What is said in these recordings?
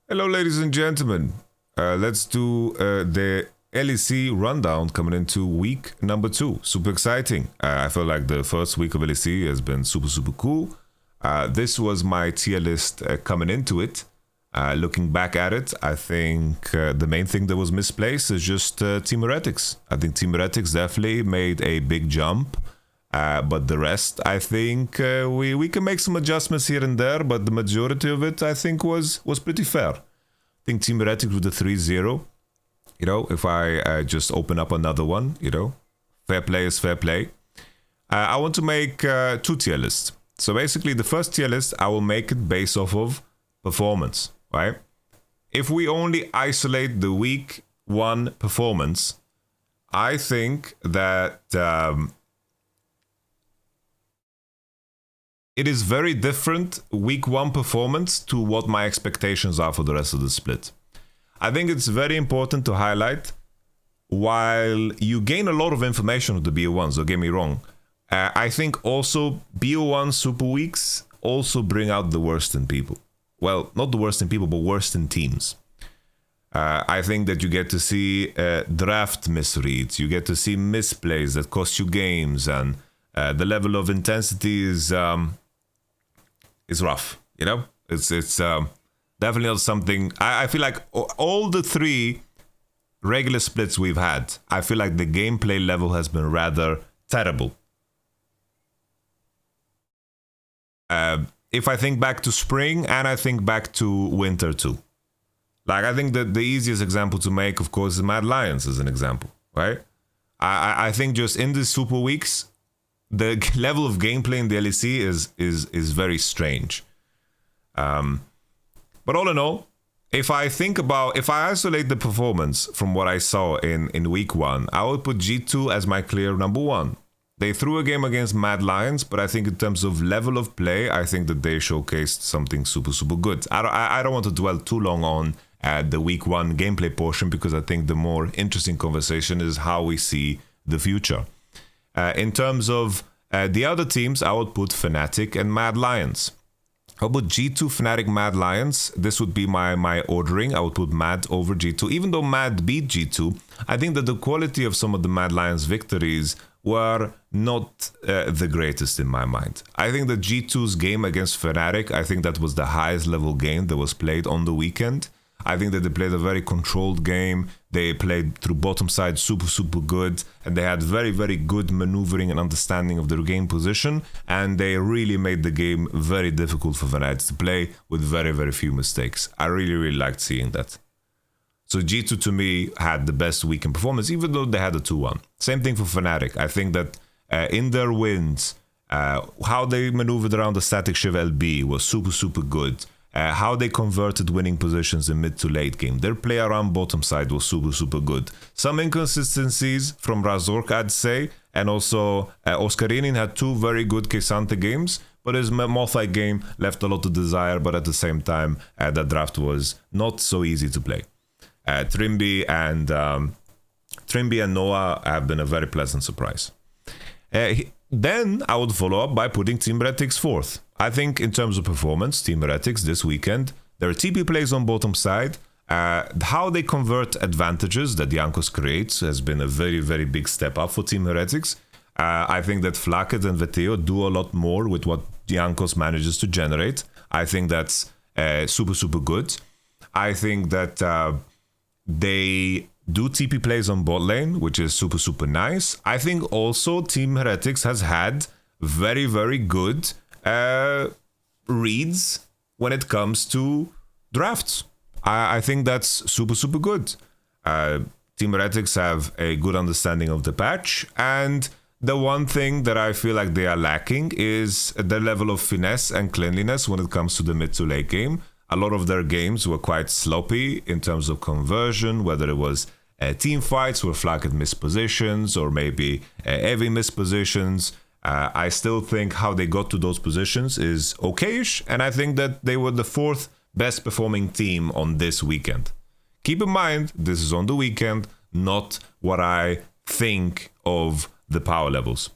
Hello, ladies and gentlemen. Let's do the LEC rundown coming into week number 2. Super exciting. I feel like the first week of LEC has been super cool. This was my tier list coming into it. Looking back at it, I think the main thing that was misplaced is just Team Heretics. I think Team Heretics definitely made a big jump. But the rest, I think we can make some adjustments here and there, but the majority of it, I think, was pretty fair. I think Team Heretics with the 3-0, you know, if I just open up another one, you know, fair play is fair play. I want to make 2 tier lists. So basically, the first tier list, I will make it based off of performance, right? If we only isolate the week 1 performance, I think that... it is very different week 1 performance to what my expectations are for the rest of the split. I think it's very important to highlight, while you gain a lot of information with the BO1s, don't get me wrong, I think also BO1 super weeks also bring out the worst in people. Well, not the worst in people, but worst in teams. I think that you get to see draft misreads, you get to see misplays that cost you games, and the level of intensity is rough, you know. It's definitely not something. I feel like all the 3 regular splits we've had, I feel like the gameplay level has been rather terrible. If I think back to spring and I think back to winter too, like I think that the easiest example to make, of course, is Mad Lions as an example, right? I think just in the super weeks, the level of gameplay in the LEC is very strange. But all in all, if I isolate the performance from what I saw in week 1, I would put G2 as my clear number 1. They threw a game against Mad Lions, but I think in terms of level of play, I think that they showcased something super good. I don't want to dwell too long on the week 1 gameplay portion, because I think the more interesting conversation is how we see the future. In terms of the other teams, I would put Fnatic and Mad Lions. I would put G2, Fnatic, Mad Lions. This would be my ordering. I would put Mad over G2. Even though Mad beat G2, I think that the quality of some of the Mad Lions victories were not the greatest in my mind. I think that G2's game against Fnatic, I think that was the highest level game that was played on the weekend. I think that they played a very controlled game. They played through bottom side super good, and they had very good maneuvering and understanding of their game position, and they really made the game very difficult for Fnatic to play with very few mistakes. I really liked seeing that. So G2 to me had the best weekend performance, even though they had a 2-1. Same thing for Fnatic. I think that in their wins, how they maneuvered around the static shift LB was super good. How they converted winning positions in mid to late game. Their play around bottom side was super good. Some inconsistencies from Razork, I'd say, and also Oscarinin had 2 very good Kesante games, but his multi game left a lot to desire, but at the same time, that draft was not so easy to play. Trimby and Noah have been a very pleasant surprise. Then I would follow up by putting Team Heretics 4th. I think in terms of performance, Team Heretics this weekend, their TP plays on bottom side. How they convert advantages that Jankos creates has been a very big step up for Team Heretics. I think that Flacket and Veteo do a lot more with what Jankos manages to generate. I think that's super good. I think that they do TP plays on bot lane, which is super nice. I think also Team Heretics has had very good reads when it comes to drafts. I think that's super good. Team Heretics have a good understanding of the patch, and the one thing that I feel like they are lacking is the level of finesse and cleanliness when it comes to the mid to late game. A lot of their games were quite sloppy in terms of conversion, whether it was team fights where Flacket missed positions, or maybe heavy missed positions. I still think how they got to those positions is okayish, and I think that they were the 4th best performing team on this weekend. Keep in mind, this is on the weekend, not what I think of the power levels.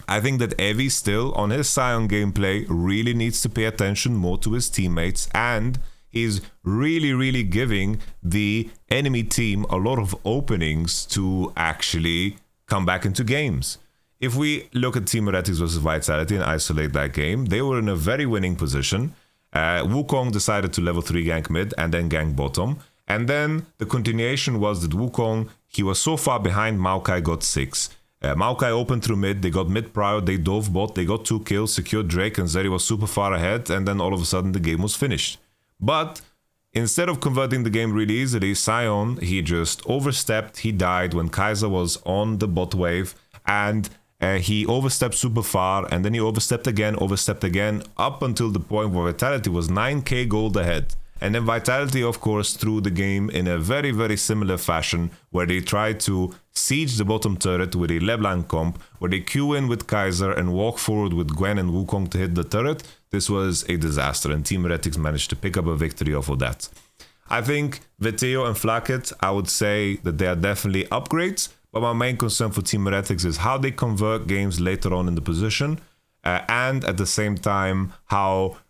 I think that Evi still, on his Sion gameplay, really needs to pay attention more to his teammates, and he's really giving the enemy team a lot of openings to actually come back into games. If we look at Team Heretics versus Vitality and isolate that game, they were in a very winning position. Wukong decided to level 3 gank mid and then gank bottom. And then the continuation was that Wukong, he was so far behind, Maokai got 6. Maokai opened through mid, they got mid prior, they dove bot, they got 2 kills, secured Drake, and Zeri was super far ahead, and then all of a sudden the game was finished. But instead of converting the game really easily, Sion, he just overstepped, he died when Kaiser was on the bot wave, and he overstepped super far, and then he overstepped again, up until the point where Vitality was 9k gold ahead. And then Vitality, of course, threw the game in a very similar fashion, where they tried to siege the bottom turret with a LeBlanc comp, where they queue in with Kaiser and walk forward with Gwen and Wukong to hit the turret. This was a disaster, and Team Heretics managed to pick up a victory off of that. I think Veteo and Flacket, I would say that they are definitely upgrades, but my main concern for Team Heretics is how they convert games later on in the position, and at the same time,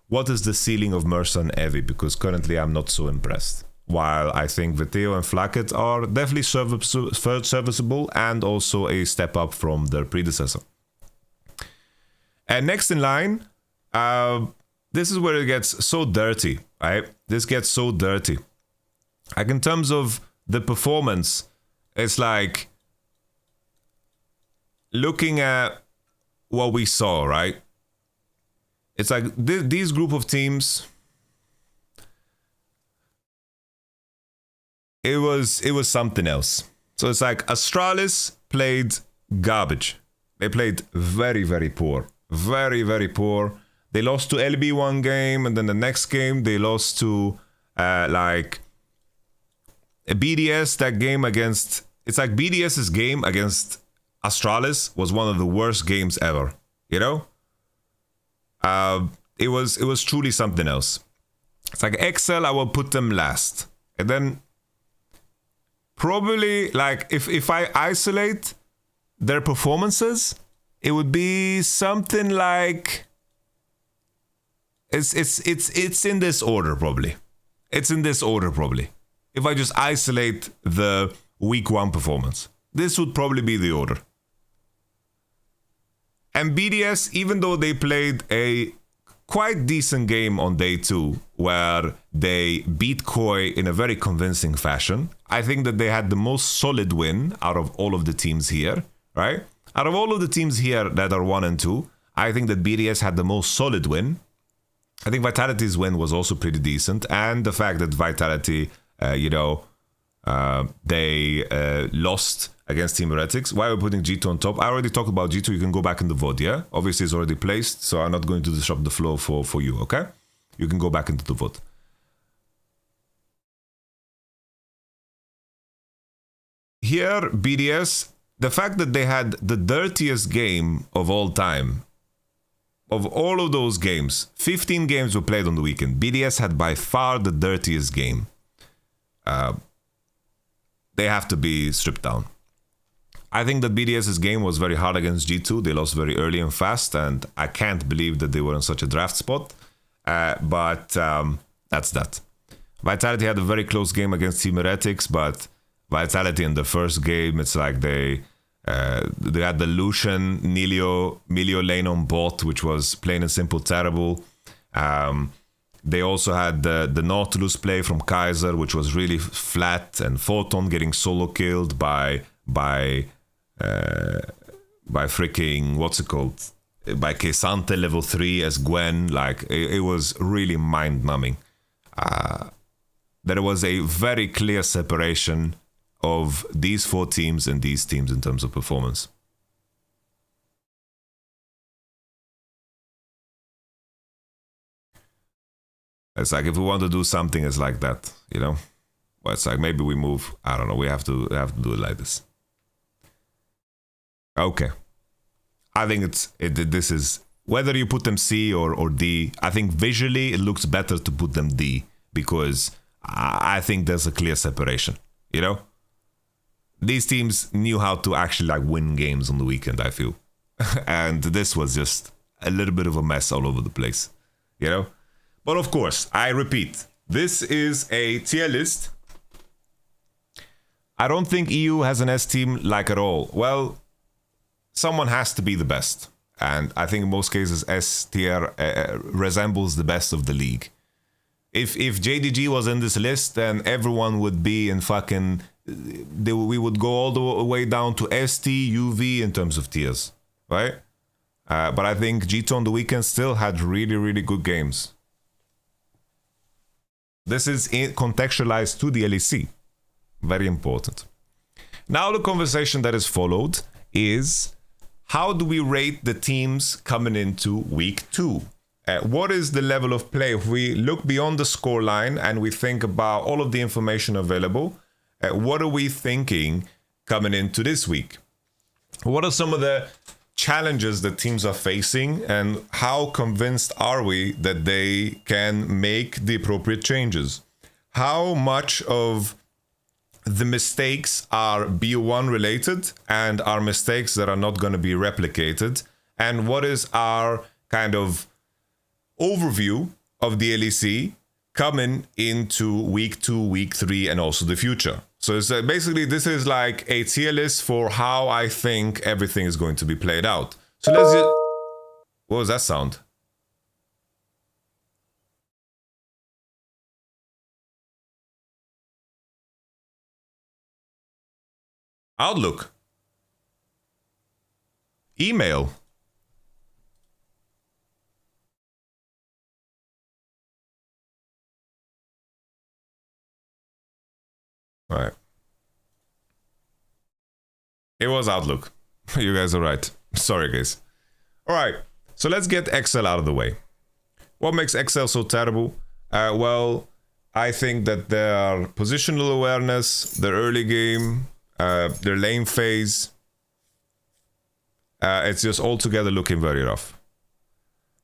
what is the ceiling of Mercer and Evi, because currently I'm not so impressed. While I think Veteo and Flacket are definitely serviceable and also a step up from their predecessor. And next in line, this is where it gets so dirty, right? This gets so dirty. Like in terms of the performance, it's like looking at what we saw, right? It's like these group of teams, it was something else. So it's like Astralis played garbage. They played very poor. Very poor. They lost to LB one game, and then the next game they lost to like a BDS. That game against, it's like BDS's game against Astralis was one of the worst games ever, you know? It was truly something else. It's like Excel, I will put them last. And then probably like if I isolate their performances, it would be something like it's in this order probably. It's in this order probably. If I just isolate the week 1 performance, this would probably be the order. And BDS, even though they played a quite decent game on day 2, where they beat Koi in a very convincing fashion, I think that they had the most solid win out of all of the teams here, right? Out of all of the teams here that are 1 and 2, I think that BDS had the most solid win. I think Vitality's win was also pretty decent, and the fact that Vitality, they lost against Team Heretics. Why are we putting G2 on top? I already talked about G2. You can go back in the VOD, yeah? Obviously, it's already placed, so I'm not going to disrupt the flow for you, okay? You can go back into the VOD. Here, BDS, the fact that they had the dirtiest game of all time, of all of those games, 15 games were played on the weekend. BDS had by far the dirtiest game. They have to be stripped down. I think that BDS's game was very hard against G2. They lost very early and fast, and I can't believe that they were in such a draft spot. But that's that. Vitality had a very close game against Team Heretics, but Vitality in the first game, it's like they had the Lucian, Milio lane on bot, which was plain and simple terrible. They also had the Nautilus play from Kaiser, which was really flat, and Photon getting solo killed by freaking, what's it called? By Kesante level 3 as Gwen. Like, it was really mind-numbing. There was a very clear separation of these 4 teams and these teams in terms of performance. It's like, if we want to do something, it's like that, you know? But it's like, maybe we move, I don't know, we have to do it like this. Okay. I think this is, whether you put them C or D, I think visually it looks better to put them D, because I think there's a clear separation, you know? These teams knew how to actually like win games on the weekend, I feel. And this was just a little bit of a mess all over the place, you know? But of course, I repeat, This is a tier list. I don't think EU has an S team like at all. Well, someone has to be the best. And I think in most cases S tier resembles the best of the league. If JDG was in this list, then everyone would be in fucking... we would go all the way down to ST, UV in terms of tiers, right? But I think G2 on the weekend still had really, really good games. This is contextualized to the LEC. Very important. Now the conversation that is followed is, how do we rate the teams coming into week 2? What is the level of play? If we look beyond the scoreline and we think about all of the information available, what are we thinking coming into this week? What are some of the challenges that teams are facing, and how convinced are we that they can make the appropriate changes? How much of the mistakes are BO1 related and are mistakes that are not going to be replicated? And what is our kind of overview of the LEC coming into week 2, week 3, and also the future? So it's basically, this is like a tier list for how I think everything is going to be played out. So let's just... What was that sound? Outlook. Email. All right. It was Outlook. You guys are right. Sorry, guys. All right. So let's get Excel out of the way. What makes Excel so terrible? Well, I think that their positional awareness, their early game, their lane phase, it's just altogether looking very rough.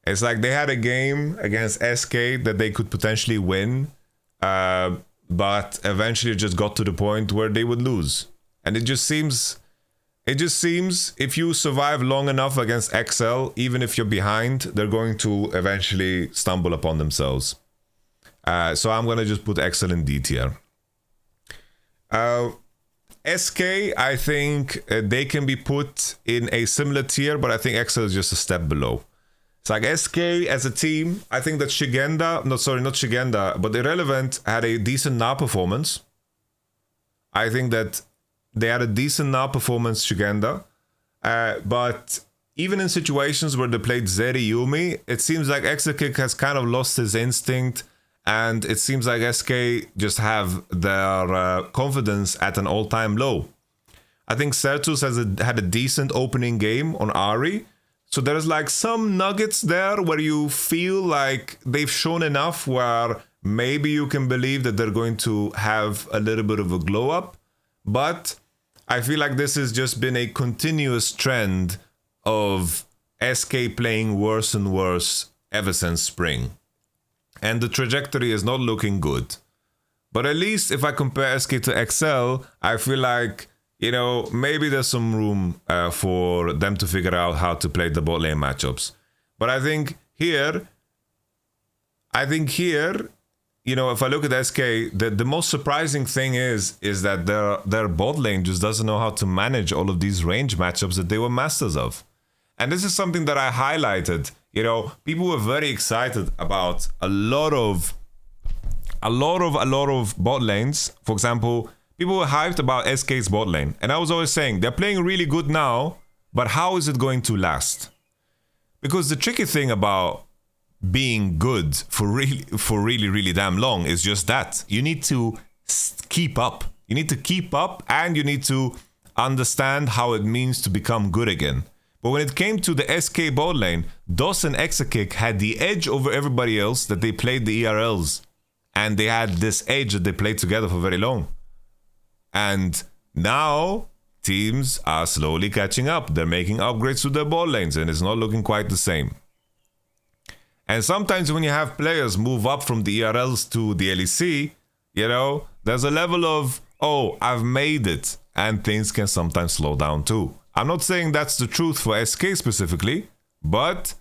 It's like they had a game against SK that they could potentially win, but eventually it just got to the point where they would lose. And it just seems if you survive long enough against XL, even if you're behind, they're going to eventually stumble upon themselves. So I'm going to just put XL in D tier. SK, I think they can be put in a similar tier, but I think XL is just a step below. It's like SK as a team, I think that Shigenda, not Shigenda, but Irrelevant had a decent Na performance. I think that they had a decent Na performance, Shigenda. But even in situations where they played Zeri Yumi, it seems like Exakick has kind of lost his instinct, and it seems like SK just have their confidence at an all-time low. I think Certus had a decent opening game on Ari. So there's like some nuggets there where you feel like they've shown enough where maybe you can believe that they're going to have a little bit of a glow up. But I feel like this has just been a continuous trend of SK playing worse and worse ever since spring. And the trajectory is not looking good. But at least if I compare SK to XL, I feel like, you know, maybe there's some room for them to figure out how to play the bot lane matchups. But I think here, you know, if I look at SK, the most surprising thing is that their bot lane just doesn't know how to manage all of these range matchups that they were masters of. And this is something that I highlighted. You know, people were very excited about a lot of bot lanes. For example, people were hyped about SK's bot lane. And I was always saying, they're playing really good now, but how is it going to last? Because the tricky thing about being good for really damn long is just that. You need to keep up. You need to keep up, and you need to understand how it means to become good again. But when it came to the SK bot lane, DOS and Exakick had the edge over everybody else that they played the ERLs. And they had this edge that they played together for very long. And now teams are slowly catching up. They're making upgrades to their bot lanes, and it's not looking quite the same. And sometimes when you have players move up from the ERLs to the LEC, you know, there's a level of, oh, I've made it. And things can sometimes slow down too. I'm not saying that's the truth for SK specifically, but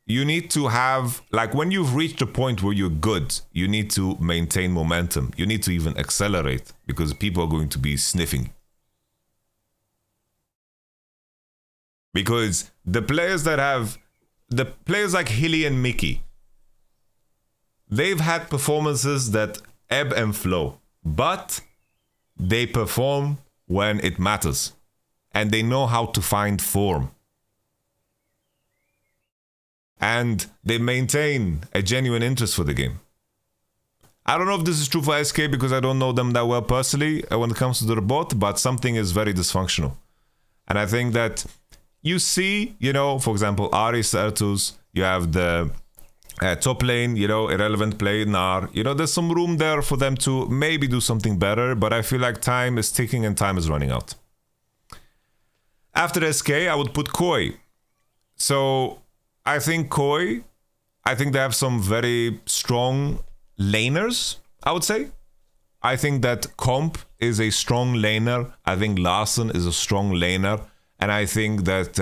you need to have, like, when you've reached a point where you're good, you need to maintain momentum. You need to even accelerate because people are going to be sniffing. Because the players like Hilly and Mickey, they've had performances that ebb and flow, but they perform when it matters and they know how to find form. And they maintain a genuine interest for the game. I don't know if this is true for SK because I don't know them that well personally when it comes to the bot, but something is very dysfunctional. And I think that you see, for example, Ari Sertus, you have the top lane, irrelevant play, Nar. There's some room there for them to maybe do something better, but I feel like time is ticking and time is running out. After SK, I would put Koi. So I think Koi, they have some very strong laners, I would say. I think that Comp is a strong laner. I think Larsen is a strong laner. And I think that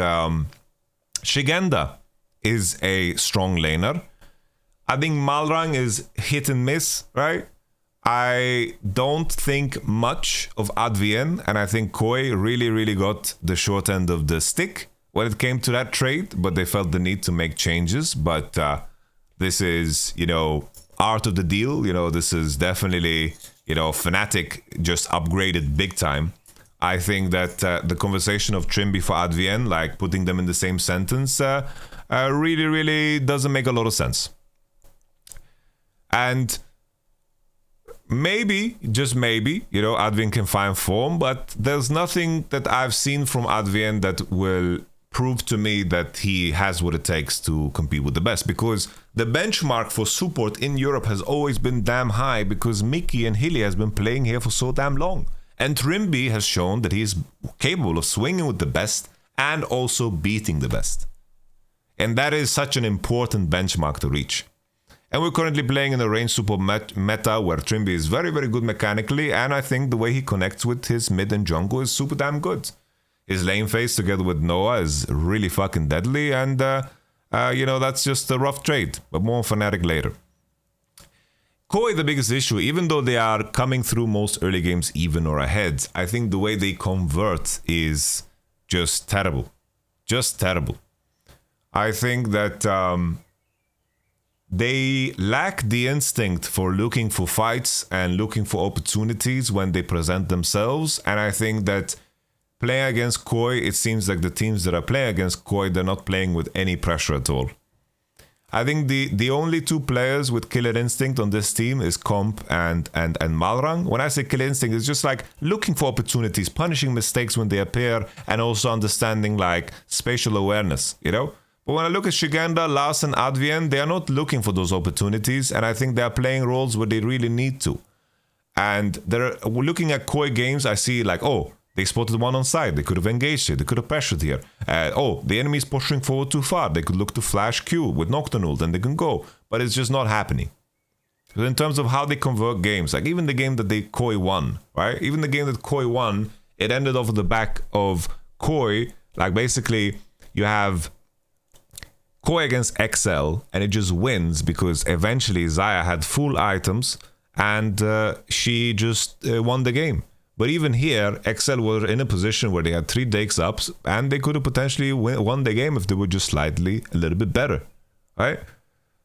Shigenda is a strong laner. I think Malrang is hit and miss, right? I don't think much of Advien, and I think Koi really, really got the short end of the stick when it came to that trade, but they felt the need to make changes. But this is, art of the deal. This is definitely, Fnatic just upgraded big time. I think that the conversation of Trimby for Advien, like putting them in the same sentence, really, really doesn't make a lot of sense. And maybe, just maybe, Advien can find form, but there's nothing that I've seen from Advien that will prove to me that he has what it takes to compete with the best, because the benchmark for support in Europe has always been damn high because Mickey and Hilly has been playing here for so damn long. And Trimby has shown that he is capable of swinging with the best and also beating the best. And that is such an important benchmark to reach. And we're currently playing in a range support meta where Trimby is very, very good mechanically, and I think the way he connects with his mid and jungle is super damn good. His lane phase together with Noah is really fucking deadly, and that's just a rough trade, but more Fnatic later. Koi, the biggest issue, even though they are coming through most early games even or ahead, I think the way they convert is just terrible. Just terrible. I think that they lack the instinct for looking for fights and looking for opportunities when they present themselves. And I think that playing against Koi, it seems like the teams that are playing against Koi, they're not playing with any pressure at all. I think the only two players with killer instinct on this team is Comp and Malrang. When I say killer instinct, it's just like looking for opportunities, punishing mistakes when they appear, and also understanding like spatial awareness, But when I look at Shigenda, Larsen, Advien, they are not looking for those opportunities, and I think they are playing roles where they really need to. And they're looking at Koi games, I see like, oh, they spotted one on side. They could have engaged here. They could have pressured here. The enemy is pushing forward too far. They could look to flash Q with Nocturnal, then they can go. But it's just not happening. So in terms of how they convert games, like even the game that they Koi won, right? Even the game that Koi won, it ended off at the back of Koi. Like basically, you have Koi against XL, and it just wins because eventually Xayah had full items and she just won the game. But even here, XL were in a position where they had 3 dakes ups and they could have potentially won the game if they were just slightly a little bit better, right?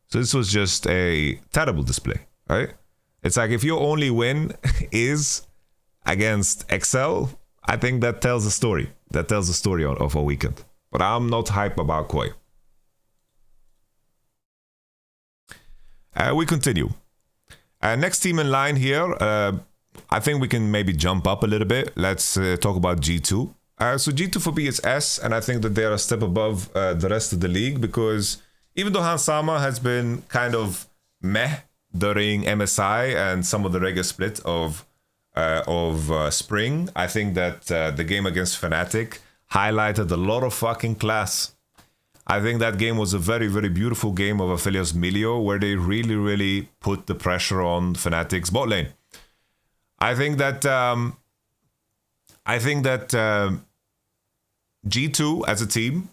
So this was just a terrible display, right? It's like if your only win is against XL, I think that tells a story. That tells the story of a weekend. But I'm not hype about Koi. We continue. Next team in line here, I think we can maybe jump up a little bit. Let's talk about G2. So G2 for me is S, and I think that they are a step above the rest of the league because even though Hansama has been kind of meh during MSI and some of the regular split of spring, I think that the game against Fnatic highlighted a lot of fucking class. I think that game was a very, very beautiful game of Aphelios Milio where they really, really put the pressure on Fnatic's bot lane. I think that G2 as a team,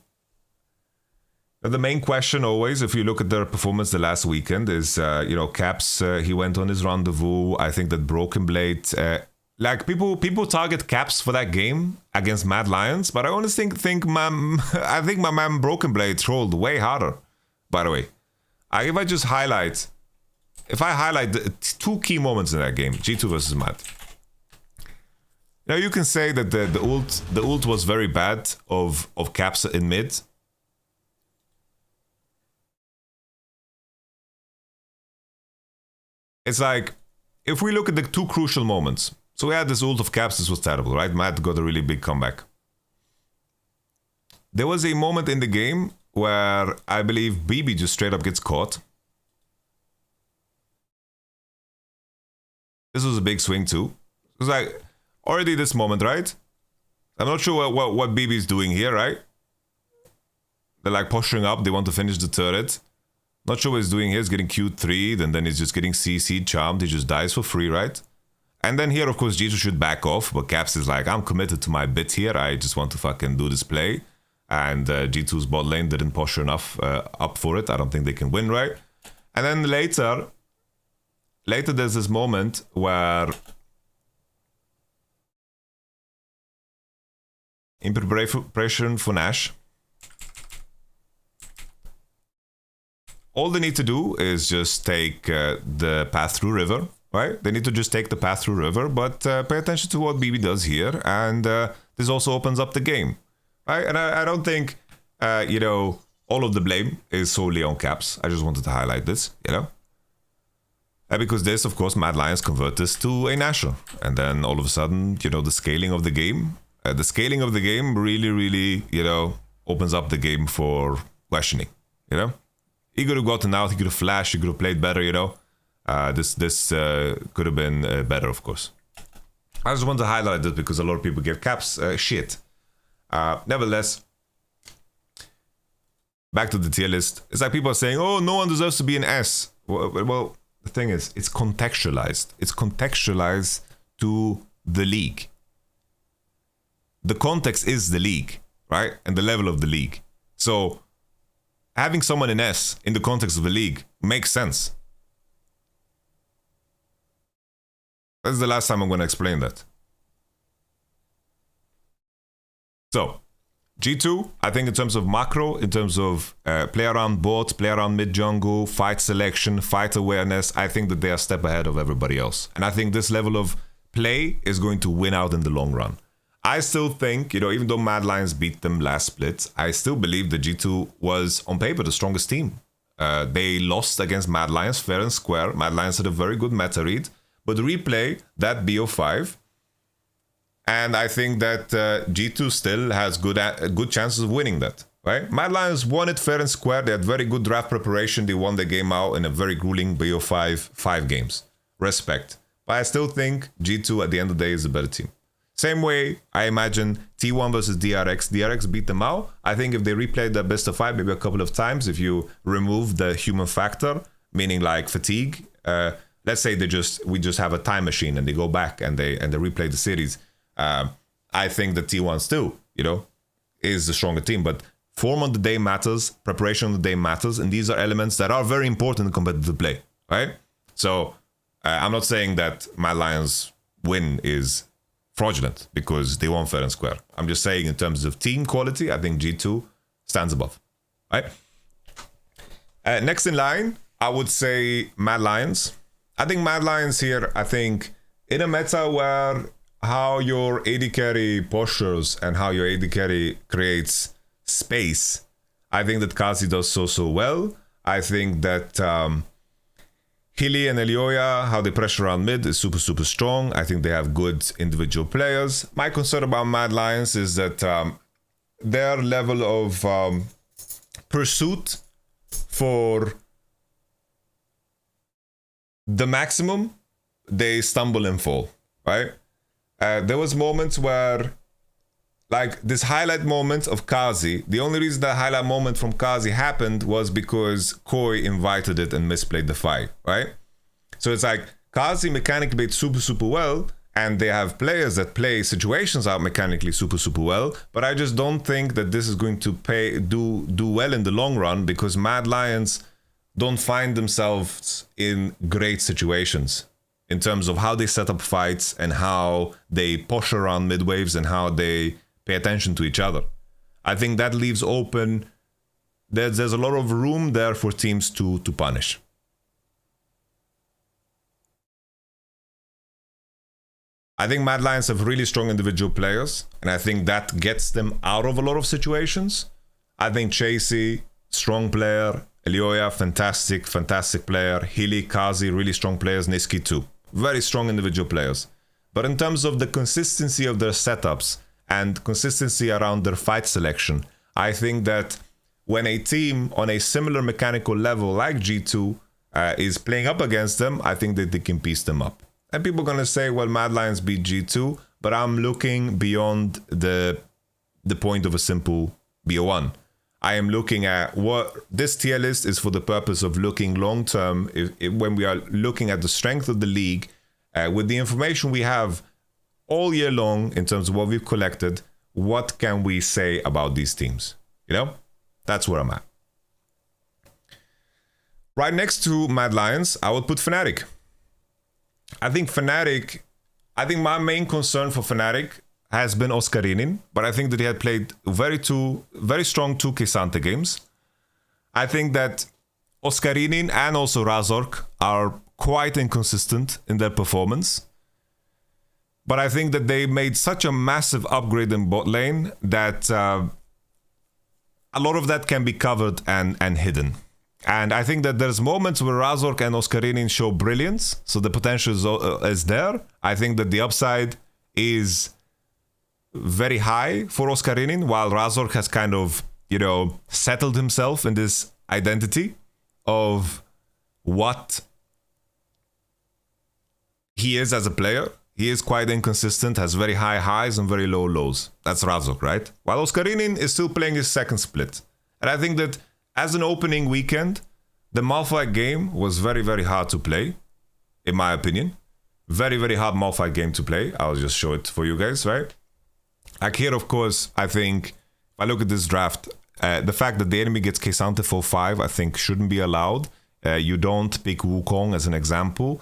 The main question always, if you look at their performance the last weekend, is, Caps, he went on his rendezvous. I think that Broken Blade, people target Caps for that game against Mad Lions, but I honestly think my man Broken Blade trolled way harder, by the way. If I highlight the two key moments in that game, G2 versus Mad. Now you can say that the ult was very bad of Caps in mid. It's like, if we look at the two crucial moments. So we had this ult of Caps, this was terrible, right? Matt got a really big comeback. There was a moment in the game where I believe BB just straight up gets caught. This was a big swing too. It was like, already this moment, right? I'm not sure what BB is doing here, right? They're like posturing up, they want to finish the turret. Not sure what he's doing here. He's getting Q3'd and then he's just getting CC'd, charmed. He just dies for free, right? And then here, of course, G2 should back off. But Caps is like, I'm committed to my bit here. I just want to fucking do this play. And G2's bot lane didn't posture enough up for it. I don't think they can win, right? And then later there's this moment where in preparation for Nash, all they need to do is just take the path through river, right? They need to just take the path through river, but pay attention to what BB does here, and this also opens up the game, right? And I don't think, all of the blame is solely on Caps. I just wanted to highlight this, And because this, of course, Mad Lions convert this to a national, and then all of a sudden, the scaling of the game, really, really, opens up the game for questioning, He could have gotten out, he could have flashed, he could have played better, This could have been better, of course. I just want to highlight this because a lot of people give Caps shit. Nevertheless, back to the tier list. It's like people are saying, oh, no one deserves to be an S. Well, the thing is, it's contextualized. It's contextualized to the league. The context is the league, right? And the level of the league. So having someone in S in the context of the league makes sense. That's the last time I'm going to explain that. So, G2, I think in terms of macro, in terms of play around bot, play around mid jungle, fight selection, fight awareness, I think that they are a step ahead of everybody else. And I think this level of play is going to win out in the long run. I still think, even though Mad Lions beat them last split, I still believe that G2 was, on paper, the strongest team. They lost against Mad Lions fair and square. Mad Lions had a very good meta read, but replay that BO5, and I think that G2 still has good chances of winning that, right? Mad Lions won it fair and square. They had very good draft preparation. They won the game out in a very grueling BO5 5 games. Respect. But I still think G2 at the end of the day is a better team. Same way, I imagine T1 versus DRX. DRX beat them out. I think if they replayed the best of 5 maybe a couple of times, if you remove the human factor, meaning like fatigue, let's say we just have a time machine and they go back and they replay the series. I think that T1 still, is the stronger team. But form on the day matters, preparation on the day matters, and these are elements that are very important in competitive play, right? So I'm not saying that Mad Lions win is fraudulent because they won fair and square. I'm just saying in terms of team quality, I think G2 stands above, right? Next in line, I would say Mad Lions. I think Mad Lions here, in a meta where how your AD carry postures and how your AD carry creates space, I think that Kazi does so well. I think that Hilly and Elioya, how they pressure around mid is super strong. I think they have good individual players. My concern about Mad Lions is that their level of pursuit for the maximum, they stumble and fall, right? There was moments where, like this highlight moment of Kazi, the only reason that highlight moment from Kazi happened was because Koi invited it and misplayed the fight, right? So it's like Kazi mechanically played super well, and they have players that play situations out mechanically super well, but I just don't think that this is going to do well in the long run, because Mad Lions don't find themselves in great situations in terms of how they set up fights and how they push around mid waves and how they pay attention to each other. I think that leaves open, there's a lot of room there for teams to punish. I think Mad Lions have really strong individual players, and I think that gets them out of a lot of situations. I think Chasey, strong player. Elioya, fantastic player. Hilly, Kazi, really strong players. Niski too. Very strong individual players. But in terms of the consistency of their setups and consistency around their fight selection, I think that when a team on a similar mechanical level like G2 is playing up against them, I think that they can piece them up. And people are going to say, well, Mad Lions beat G2, but I'm looking beyond the point of a simple BO1. I am looking at what this tier list is for the purpose of looking long term. When we are looking at the strength of the league, with the information we have all year long in terms of what we've collected, what can we say about these teams? You know, that's where I'm at. Right next to Mad Lions, I would put Fnatic. I think my main concern for Fnatic has been Oscarinin, but I think that he had played very strong 2 K'Sante games. I think that Oscarinin and also Razork are quite inconsistent in their performance. But I think that they made such a massive upgrade in bot lane that a lot of that can be covered and hidden. And I think that there's moments where Razork and Oscarinin show brilliance, so the potential is there. I think that the upside is very high for Oscarinin, while Razork has kind of, settled himself in this identity of what he is as a player. He is quite inconsistent, has very high highs and very low lows. That's Razork, right? While Oscarinin is still playing his second split. And I think that as an opening weekend, the Malphite game was very, very hard to play, in my opinion. Very, very hard Malphite game to play. I'll just show it for you guys, right? Like here, of course, I think, if I look at this draft, the fact that the enemy gets K'Sante for 5, I think shouldn't be allowed. You don't pick Wukong as an example.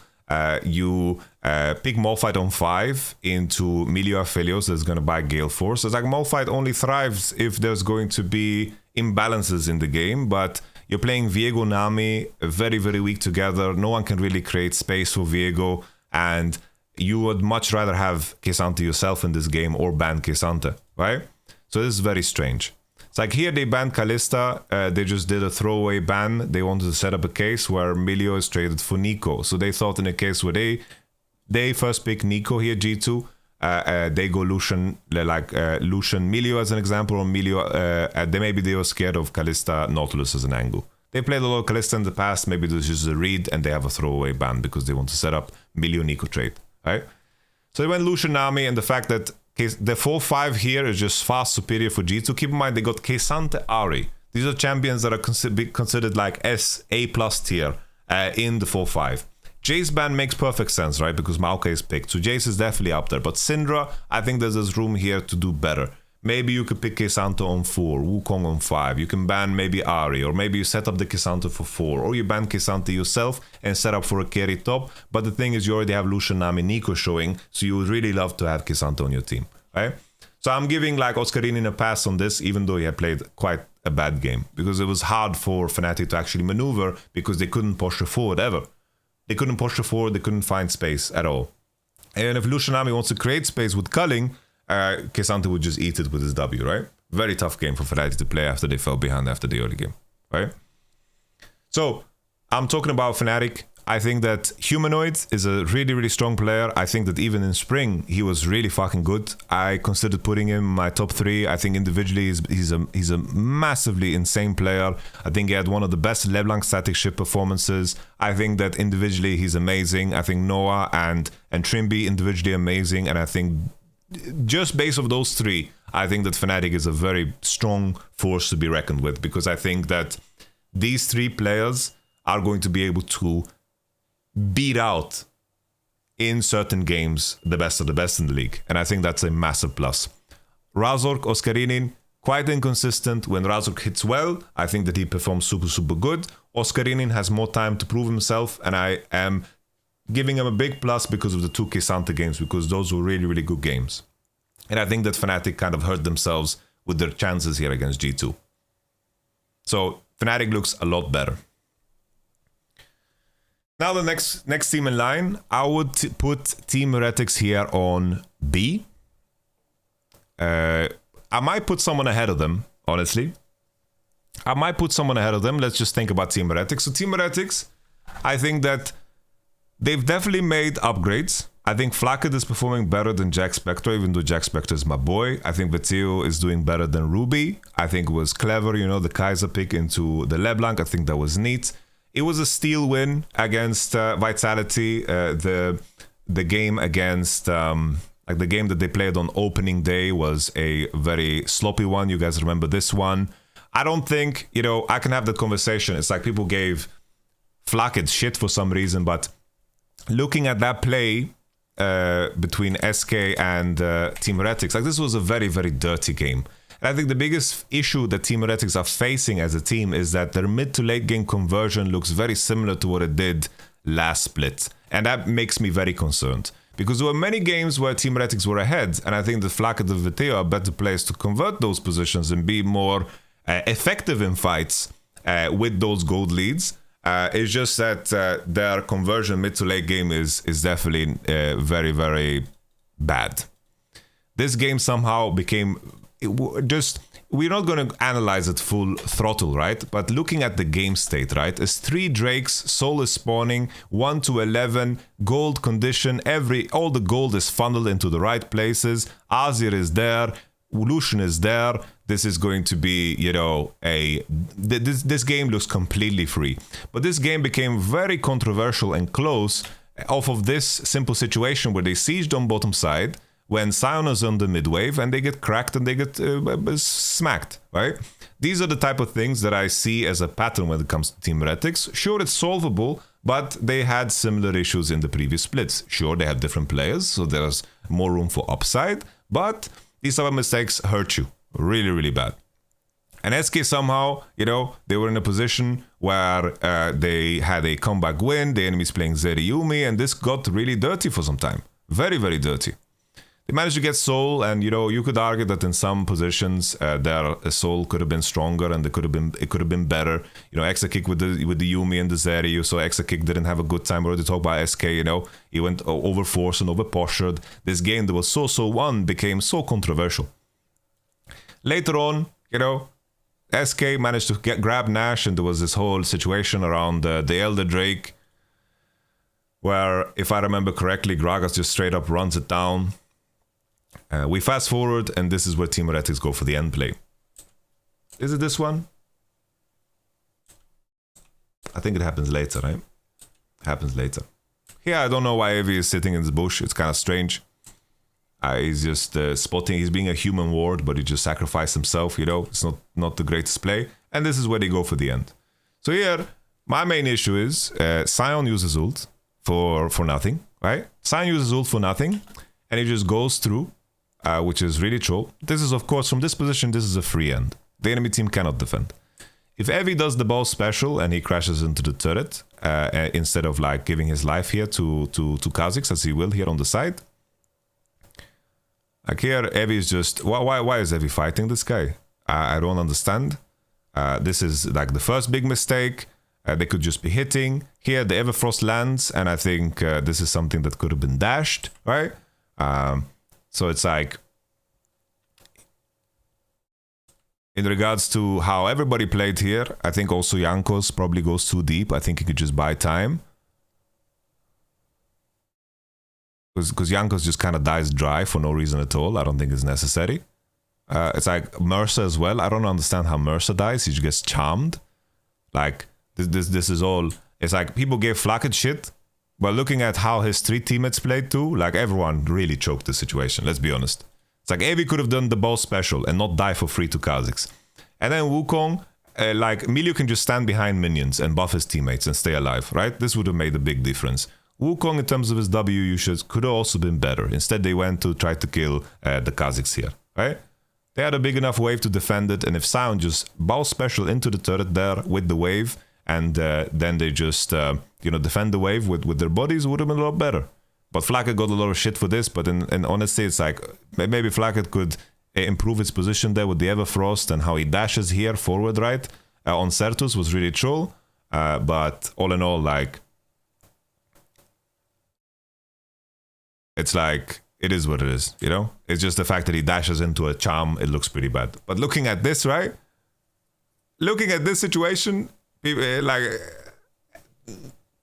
You pick Malphite on 5 into Milio Aphelios that's going to buy Gale Force. So it's like Malphite only thrives if there's going to be imbalances in the game, but you're playing Viego Nami very, very weak together. No one can really create space for Viego, and you would much rather have K'Sante yourself in this game or ban K'Sante, right? So this is very strange. It's like here they banned Kalista, they just did a throwaway ban. They wanted to set up a case where Milio is traded for Nico. So they thought in a case where they first pick Nico here, G2, they go Lucian, Lucian Milio as an example, or Milio, maybe they were scared of Kalista Nautilus as an angle. They played a lot of Kalista in the past, maybe this is a read and they have a throwaway ban because they want to set up Milio Nico trade, right? So they went Lucian Nami, and the fact that the 4-5 here is just far superior for G2. Keep in mind they got K'Sante Ahri. These are champions that are considered like A+ tier in the 4-5. Jace ban makes perfect sense, right? Because Maokai is picked. So Jace is definitely up there. But Syndra, I think there's room here to do better. Maybe you could pick K'Sante on 4, Wukong on 5. You can ban maybe Ahri, or maybe you set up the K'Sante for 4, or you ban K'Sante yourself and set up for a carry top. But the thing is, you already have Lucian Nami Nico showing, so you would really love to have K'Sante on your team, right? So I'm giving like Oscarinin a pass on this, even though he had played quite a bad game, because it was hard for Fnatic to actually maneuver because they couldn't push her forward ever. They couldn't push her forward, they couldn't find space at all. And if Lucian Nami wants to create space with culling, K'Sante would just eat it with his W, right? Very tough game for Fnatic to play after they fell behind after the early game, right? So, I'm talking about Fnatic. I think that Humanoid is a really, really strong player. I think that even in spring, he was really fucking good. I considered putting him in my top 3. I think individually, he's a massively insane player. I think he had one of the best LeBlanc static ship performances. I think that individually, he's amazing. I think Noah and Trimby individually amazing. And I think just based off those 3, I think that Fnatic is a very strong force to be reckoned with, because I think that these 3 players are going to be able to beat out in certain games the best of the best in the league. And I think that's a massive plus. Razork, Oscarinin, quite inconsistent. When Razork hits well, I think that he performs super, super good. Oscarinin has more time to prove himself, and I am giving him a big plus because of the 2K Santa games, because those were really, really good games. And I think that Fnatic kind of hurt themselves with their chances here against G2. So Fnatic looks a lot better. Now the next team in line, I would put Team Heretics here on B. I might put someone ahead of them, honestly. I might put someone ahead of them. Let's just think about Team Heretics. So Team Heretics, I think that they've definitely made upgrades. I think Flacket is performing better than Jack Spectre, even though Jack Spectre is my boy. I think Vateo is doing better than Ruby. I think it was clever, you know, the Kaiser pick into the LeBlanc. I think that was neat. It was a steal win against Vitality. The game against... like the game that they played on opening day was a very sloppy one. You guys remember this one. I don't think, you know, I can have that conversation. It's like people gave Flacket shit for some reason, but looking at that play between SK and Team Heretics, like this was a very, very dirty game. And I think the biggest issue that Team Heretics are facing as a team is that their mid to late game conversion looks very similar to what it did last split. And that makes me very concerned. Because there were many games where Team Heretics were ahead, and I think the Flacket and Vateo are better players to convert those positions and be more effective in fights with those gold leads. It's just that their conversion mid to late game is definitely very, very bad. This game somehow became we're not going to analyze it full throttle, right? But looking at the game state, right? It's 3 Drakes, Soul is spawning, 1 to 11, gold condition, all the gold is funneled into the right places. Azir is there, Lucian is there. This is going to be, you know, this game looks completely free. But this game became very controversial and close off of this simple situation where they sieged on bottom side, when Sion is on the mid wave and they get cracked and they get smacked, right? These are the type of things that I see as a pattern when it comes to Team Heretics. Sure, it's solvable, but they had similar issues in the previous splits. Sure, they have different players, so there's more room for upside, but these type of mistakes hurt you really, really bad. And SK somehow, you know, they were in a position where they had a comeback win, the enemy's playing Zeri Yuumi, and this got really dirty for some time. Very, very dirty. They managed to get Soul, and you know, you could argue that in some positions their Soul could have been stronger and it could have been better. You know, Exakick with the Yuumi and the Zeri. You saw Exakick didn't have a good time. We already talked about SK. You know, he went overforced and overpostured. This game that was so won became so controversial. Later on, you know, SK managed to grab Nash, and there was this whole situation around the Elder Drake, where, if I remember correctly, Gragas just straight up runs it down. We fast forward, and this is where Team Heretics go for the end play. Is it this one? I think it happens later, right? Happens later. Here, I don't know why Evi is sitting in this bush. It's kind of strange. He's just spotting. He's being a human ward, but he just sacrificed himself, you know. It's not the greatest play. And this is where they go for the end. So here, my main issue is Sion uses ult for nothing, right? Sion uses ult for nothing, and he just goes through. Which is really troll. This is, of course, from this position, this is a free end. The enemy team cannot defend. If Evi does the ball special and he crashes into the turret, instead of like giving his life here to Kha'Zix, as he will here on the side. Like here, Evi is just... Why is Evi fighting this guy? I don't understand. This is like the first big mistake. They could just be hitting. Here, the Everfrost lands, and I think this is something that could have been dashed, right? So it's like, in regards to how everybody played here, I think also Jankos probably goes too deep. I think he could just buy time. Because Jankos just kind of dies dry for no reason at all. I don't think it's necessary. It's like Mercer as well. I don't understand how Mercer dies. He just gets charmed. Like, this is all... It's like people gave Flacket shit. But looking at how his 3 teammates played too, like everyone really choked the situation, let's be honest. It's like Evi could have done the ball special and not die for free to Kha'Zix. And then Wukong, like Milio can just stand behind minions and buff his teammates and stay alive, right? This would have made a big difference. Wukong, in terms of his W usage, could have also been better. Instead, they went to try to kill the Kazakhs here, right? They had a big enough wave to defend it, and if Sion just bow special into the turret there with the wave, and then they just, defend the wave with their bodies, would have been a lot better. But Fnatic got a lot of shit for this, but in honesty, it's like, maybe Fnatic could improve his position there with the Everfrost and how he dashes here forward, right? On Certus was really troll, but all in all, like, it's like, it is what it is, you know? It's just the fact that he dashes into a charm, it looks pretty bad. But looking at this, right? Looking at this situation, people, like,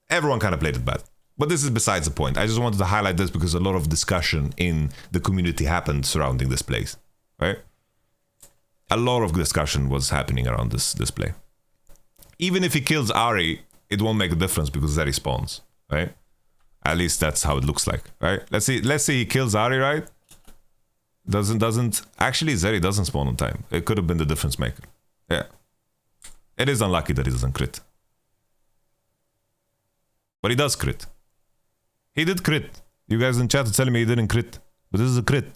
everyone kind of played it bad. But this is besides the point. I just wanted to highlight this because a lot of discussion in the community happened surrounding this play, right? A lot of discussion was happening around this play. Even if he kills Ari, it won't make a difference because Zeri spawns, right? At least that's how it looks like, right? Let's say he kills Ari, right? Actually, Zeri doesn't spawn on time. It could have been the difference maker. Yeah. It is unlucky that he doesn't crit. But he does crit. He did crit. You guys in chat are telling me he didn't crit. But this is a crit.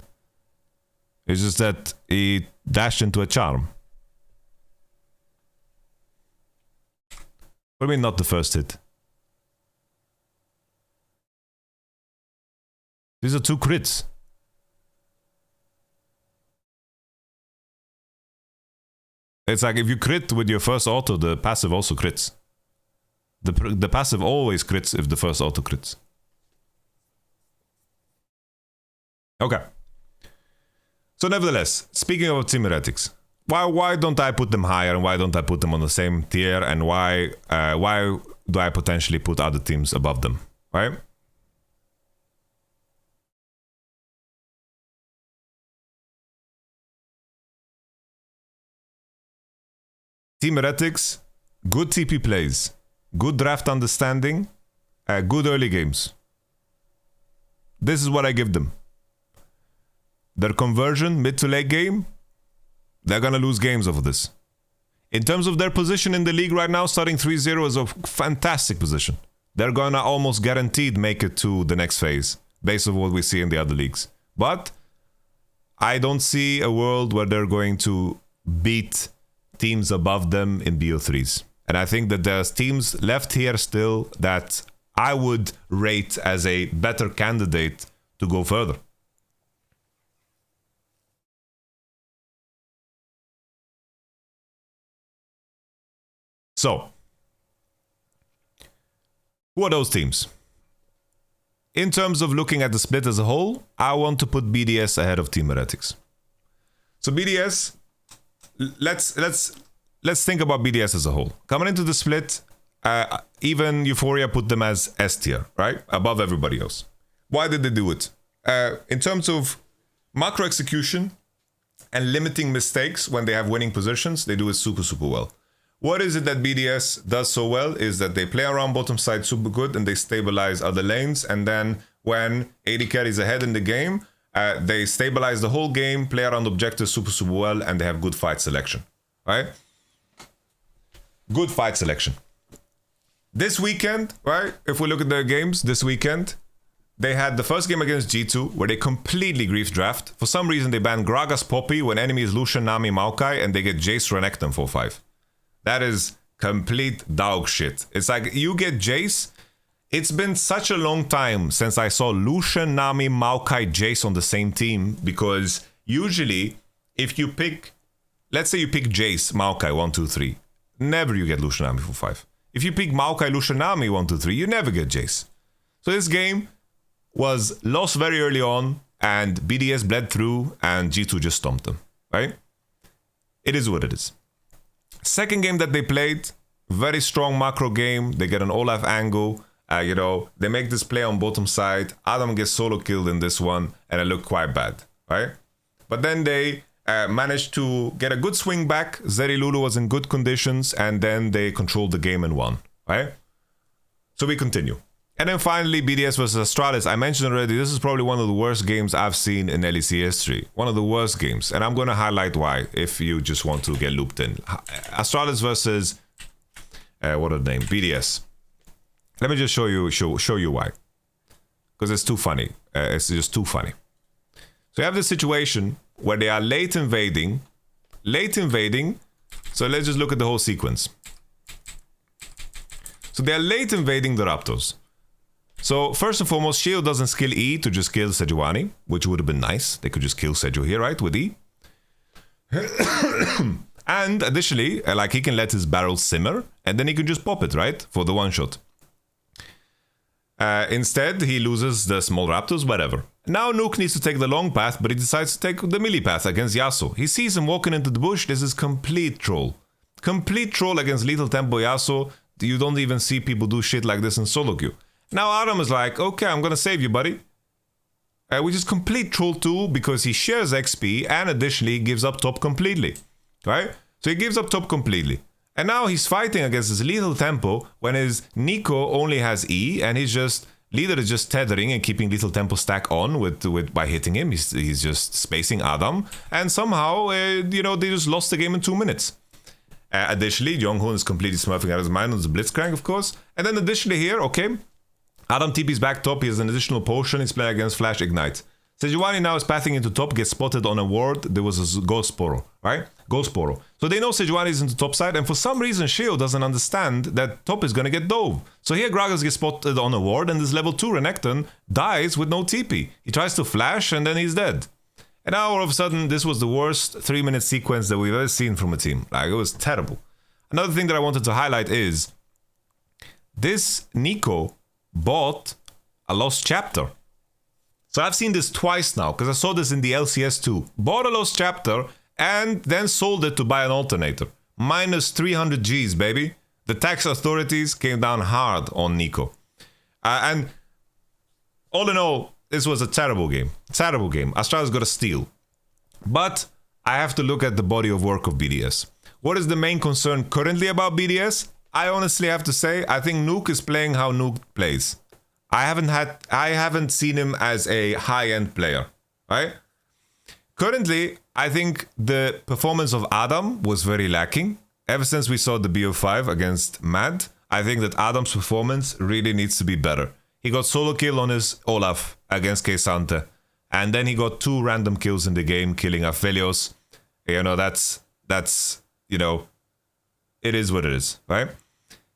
It's just that he dashed into a charm. What do you mean not the first hit? These are 2 crits. It's like if you crit with your first auto, the passive also crits. The passive always crits if the first auto crits. Okay. So nevertheless, speaking of Team Heretics, why don't I put them higher and why don't I put them on the same tier, and why do I potentially put other teams above them, right? Team Heretics, good TP plays, good draft understanding, good early games. This is what I give them. Their conversion mid to late game, they're gonna lose games over this. In terms of their position in the league right now, starting 3-0 is a fantastic position. They're gonna almost guaranteed make it to the next phase, based on what we see in the other leagues. But I don't see a world where they're going to beat teams above them in BO3s. And I think that there's teams left here still that I would rate as a better candidate to go further. So, who are those teams? In terms of looking at the split as a whole, I want to put BDS ahead of Team Heretics. So BDS, let's think about BDS as a whole. Coming into the split, even Euphoria put them as S tier, right? Above everybody else. Why did they do it? In terms of macro execution and limiting mistakes when they have winning positions, they do it super, super well. What is it that BDS does so well is that they play around bottom side super good and they stabilize other lanes. And then when AD carries ahead in the game, they stabilize the whole game, play around objectives super, super well, and they have good fight selection, right? Good fight selection. This weekend, right? If we look at their games this weekend, they had the first game against G2 where they completely grief draft. For some reason, they banned Gragas Poppy when enemy is Lucian, Nami, Maokai, and they get Jace Renekton 4-5. That is complete dog shit. It's like you get Jace. It's been such a long time since I saw Lucian, Nami, Maokai, Jace on the same team, because usually if you pick, let's say you pick Jace, Maokai 1, 2, 3, never you get Lucian, Nami 4-5. If you pick Maokai, Lucian, Nami 1, 2, 3, you never get Jace. So this game was lost very early on and BDS bled through and G2 just stomped them, right? It is what it is. Second game that they played, very strong macro game. They get an Olaf angle. They make this play on bottom side. Adam gets solo killed in this one, and it looked quite bad, right? But then they managed to get a good swing back. Zeri Lulu was in good conditions, and then they controlled the game and won, right? So we continue. And then finally, BDS versus Astralis. I mentioned already, this is probably one of the worst games I've seen in LEC history. One of the worst games. And I'm going to highlight why, if you just want to get looped in. Astralis versus, what are the name? BDS. Let me just show you why. because it's too funny. It's just too funny. So you have this situation where they are late invading. So let's just look at the whole sequence. So they are late invading the Raptors. So first and foremost, Shio doesn't skill E to just kill Sejuani, which would have been nice. They could just kill Seju here, right, with E. And additionally, like, he can let his barrel simmer, and then he can just pop it, right, for the one shot. Instead, he loses the small Raptors, whatever. Now Nuke needs to take the long path, but he decides to take the melee path against Yasuo. He sees him walking into the bush. This is complete troll. Complete troll against lethal tempo Yasuo. You don't even see people do shit like this in solo queue. Now Adam is like, okay, I'm gonna save you, buddy. Which is complete troll too, because he shares XP and additionally gives up top completely. Right? So he gives up top completely. And now he's fighting against his lethal tempo when his Nico only has E, and he's just... Leader is just tethering and keeping lethal tempo stack on by hitting him. He's just spacing Adam. And somehow, they just lost the game in 2 minutes. Additionally, Younghoon is completely smurfing out of his mind on the Blitzcrank, of course. And then additionally here, okay, Adam TP's back top. He has an additional potion. He's playing against Flash Ignite. Sejuani now is pathing into top, gets spotted on a ward. There was a Ghost Sporo, right? Ghost Sporo. So they know Sejuani is into top side, and for some reason Shio doesn't understand that top is gonna get dove. So here Gragas gets spotted on a ward, and this level 2 Renekton dies with no TP. He tries to flash, and then he's dead. And now all of a sudden, this was the worst 3-minute sequence that we've ever seen from a team. Like, it was terrible. Another thing that I wanted to highlight is this Nico bought a Lost Chapter. So I've seen this twice now, because I saw this in the LCS too. Bought a Lost Chapter and then sold it to buy an alternator. Minus 300 Gs, baby. The tax authorities came down hard on Nico. And all in all, this was a terrible game. Terrible game. Astralis got a steal. But I have to look at the body of work of BDS. What is the main concern currently about BDS? I honestly have to say, I think Nuke is playing how Nuke plays. I haven't seen him as a high-end player, right? Currently, I think the performance of Adam was very lacking. Ever since we saw the BO5 against Mad, I think that Adam's performance really needs to be better. He got solo kill on his Olaf against K'Sante, and then he got 2 random kills in the game, killing Aphelios. That's it is what it is, right?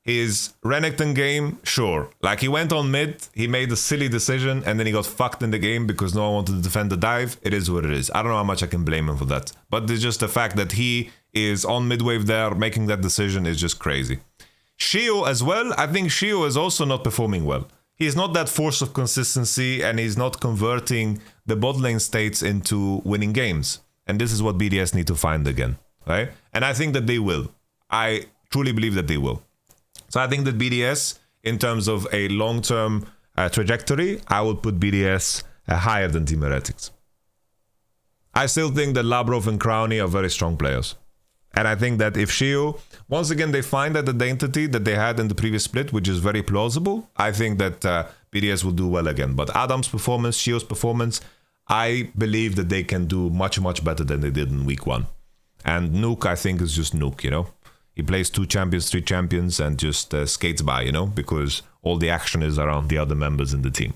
His Renekton game, sure. Like, he went on mid, he made a silly decision, and then he got fucked in the game because no one wanted to defend the dive. It is what it is. I don't know how much I can blame him for that. But it's just the fact that he is on mid-wave there, making that decision is just crazy. Shio as well, I think Shio is also not performing well. He's not that force of consistency, and he's not converting the bot lane states into winning games. And this is what BDS need to find again, right? And I think that they will. I truly believe that they will. So I think that BDS, in terms of a long-term trajectory, I would put BDS higher than Team Heretics. I still think that Labrov and Crowny are very strong players. And I think that if Shio, once again, they find that identity that they had in the previous split, which is very plausible, I think that BDS will do well again. But Adam's performance, Shio's performance, I believe that they can do much, much better than they did in week 1. And Nuke, I think, is just Nuke, He plays 2 champions, 3 champions, and just skates by, because all the action is around the other members in the team.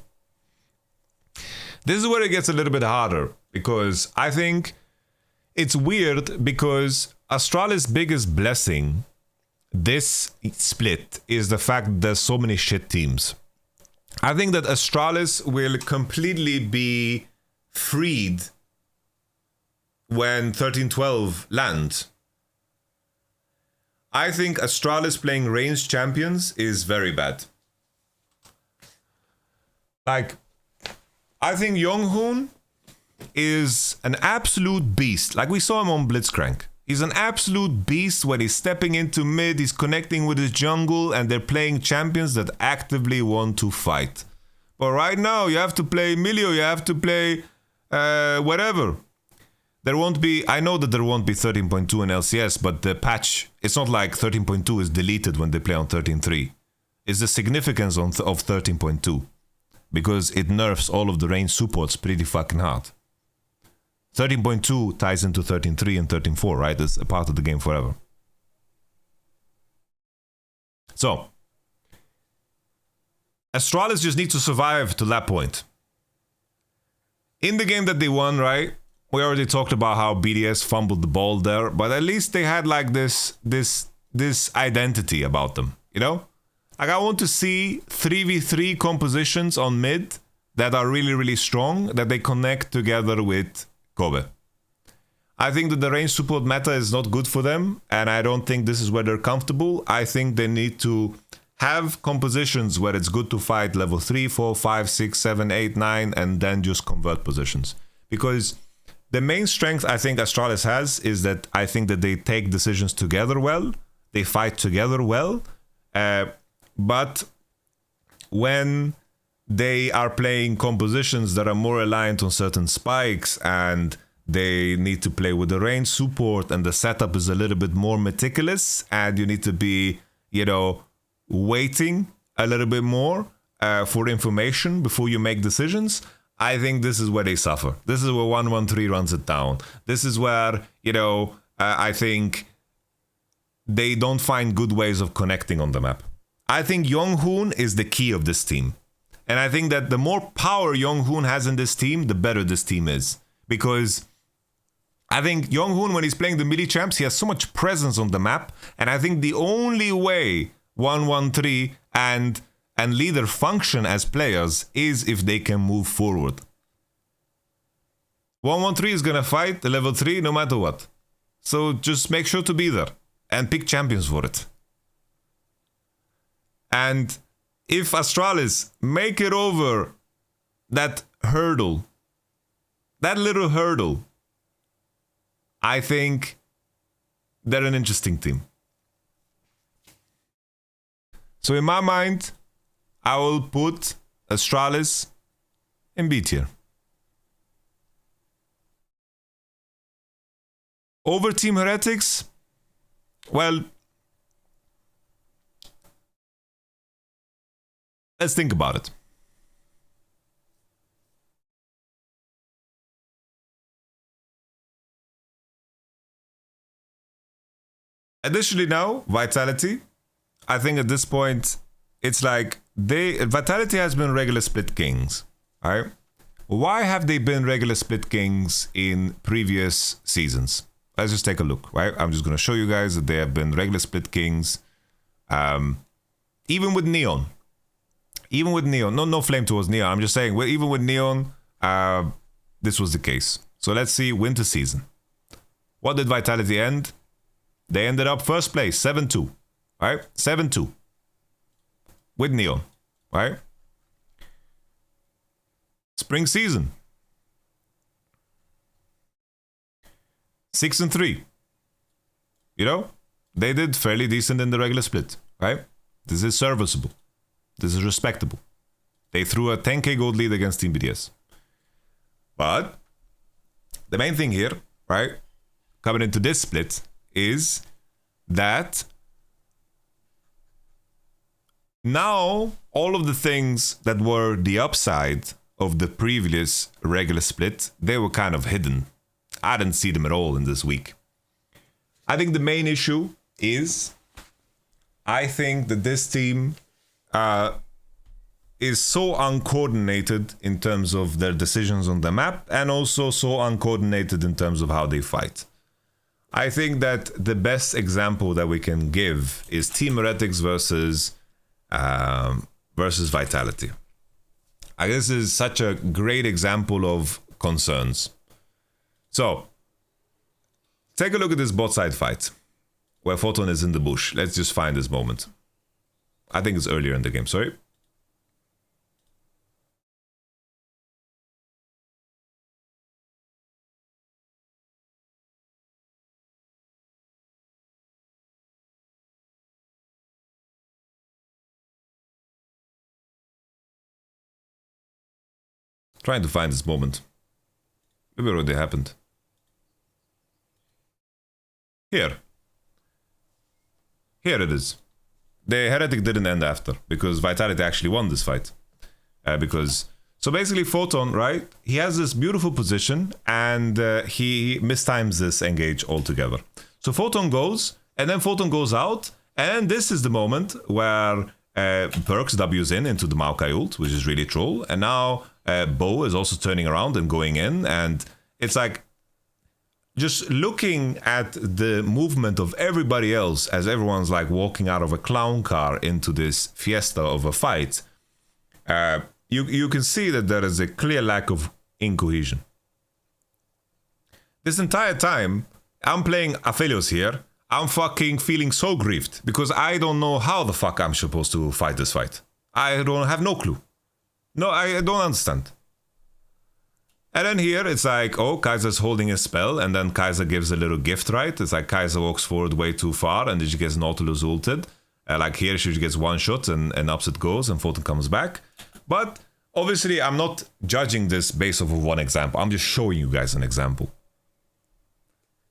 This is where it gets a little bit harder, because I think it's weird, because Astralis' biggest blessing this split is the fact that there's so many shit teams. I think that Astralis will completely be freed when 1312 lands. I think Astralis playing ranged champions is very bad. Like, I think Younghoon is an absolute beast. Like, we saw him on Blitzcrank. He's an absolute beast when he's stepping into mid, he's connecting with his jungle, and they're playing champions that actively want to fight. But right now, you have to play Milio, you have to play whatever. There won't be, I know that there won't be 13.2 in LCS, but the patch, it's not like 13.2 is deleted when they play on 13.3. It's the significance of 13.2. Because it nerfs all of the range supports pretty fucking hard. 13.2 ties into 13.3 and 13.4, right? It's a part of the game forever. So, Astralis just need to survive to that point. In the game that they won, right? We already talked about how BDS fumbled the ball there, but at least they had like this identity about them, you know? Like I want to see 3v3 compositions on mid that are really, really strong, that they connect together with Kobe. I think that the range support meta is not good for them, and I don't think this is where they're comfortable. I think they need to have compositions where it's good to fight level 3, 4, 5, 6, 7, 8, 9, and then just convert positions. Because the main strength I think Astralis has is that I think that they take decisions together well, they fight together well, but when they are playing compositions that are more aligned on certain spikes and they need to play with the range support and the setup is a little bit more meticulous and you need to be, you know, waiting a little bit more for information before you make decisions, I think this is where they suffer. This is where 113 runs it down. This is where, you know, I think they don't find good ways of connecting on the map. I think Younghoon is the key of this team. And I think that the more power Younghoon has in this team, the better this team is. Because I think Younghoon, when he's playing the midi champs, he has so much presence on the map. And I think the only way 113 and leader function as players is if they can move forward. 113 is gonna fight the level 3 no matter what. So just make sure to be there and pick champions for it. And if Astralis make it over that hurdle, that little hurdle, I think they're an interesting team. So in my mind, I will put Astralis in B tier. Over Team Heretics, well, let's think about it. Additionally now, Vitality. I think at this point, it's like Vitality has been regular split kings, right? Why have they been regular split kings in previous seasons? Let's just take a look, right? I'm just going to show you guys that they have been regular split kings. Even with Neon. Even with Neon. No flame towards Neon. I'm just saying, even with Neon, this was the case. So let's see winter season. What did Vitality end? They ended up first place, 7-2. Right? 7-2. With Neon. Right? Spring season. 6-3. You know? They did fairly decent in the regular split. Right? This is serviceable. This is respectable. They threw a 10k gold lead against Team BDS. But the main thing here, right, coming into this split, is that now all of the things that were the upside of the previous regular split, they were kind of hidden. I didn't see them at all in this week. I think the main issue is, I think that this team is so uncoordinated in terms of their decisions on the map, and also so uncoordinated in terms of how they fight. I think that the best example that we can give is Team Heretics versus Vitality. I guess this is such a great example of concerns. So, take a look at this bot side fight, where Photon is in the bush. Let's just find this moment. I think it's earlier in the game, sorry. Trying to find this moment. Maybe it already happened. Here. Here it is. The Heretic didn't end after, because Vitality actually won this fight. So basically Photon, right, he has this beautiful position, and he mistimes this engage altogether. So Photon goes, and then Photon goes out, and this is the moment where Perks W's into the Maokai ult, which is really troll. And now Bo is also turning around and going in. And it's like, just looking at the movement of everybody else as everyone's like walking out of a clown car into this fiesta of a fight, you can see that there is a clear lack of incohesion. This entire time, I'm playing Aphelios here. I'm fucking feeling so grieved because I don't know how the fuck I'm supposed to fight this fight. I don't have no clue. No, I don't understand. And then here it's like, oh, Kaiser's holding a spell, and then Kaiser gives a little gift, right? It's like Kaiser walks forward way too far, and then she gets Nautilus ulted. Like here, she gets one shot, and Upset goes, and Photon comes back. But obviously, I'm not judging this based off of one example. I'm just showing you guys an example.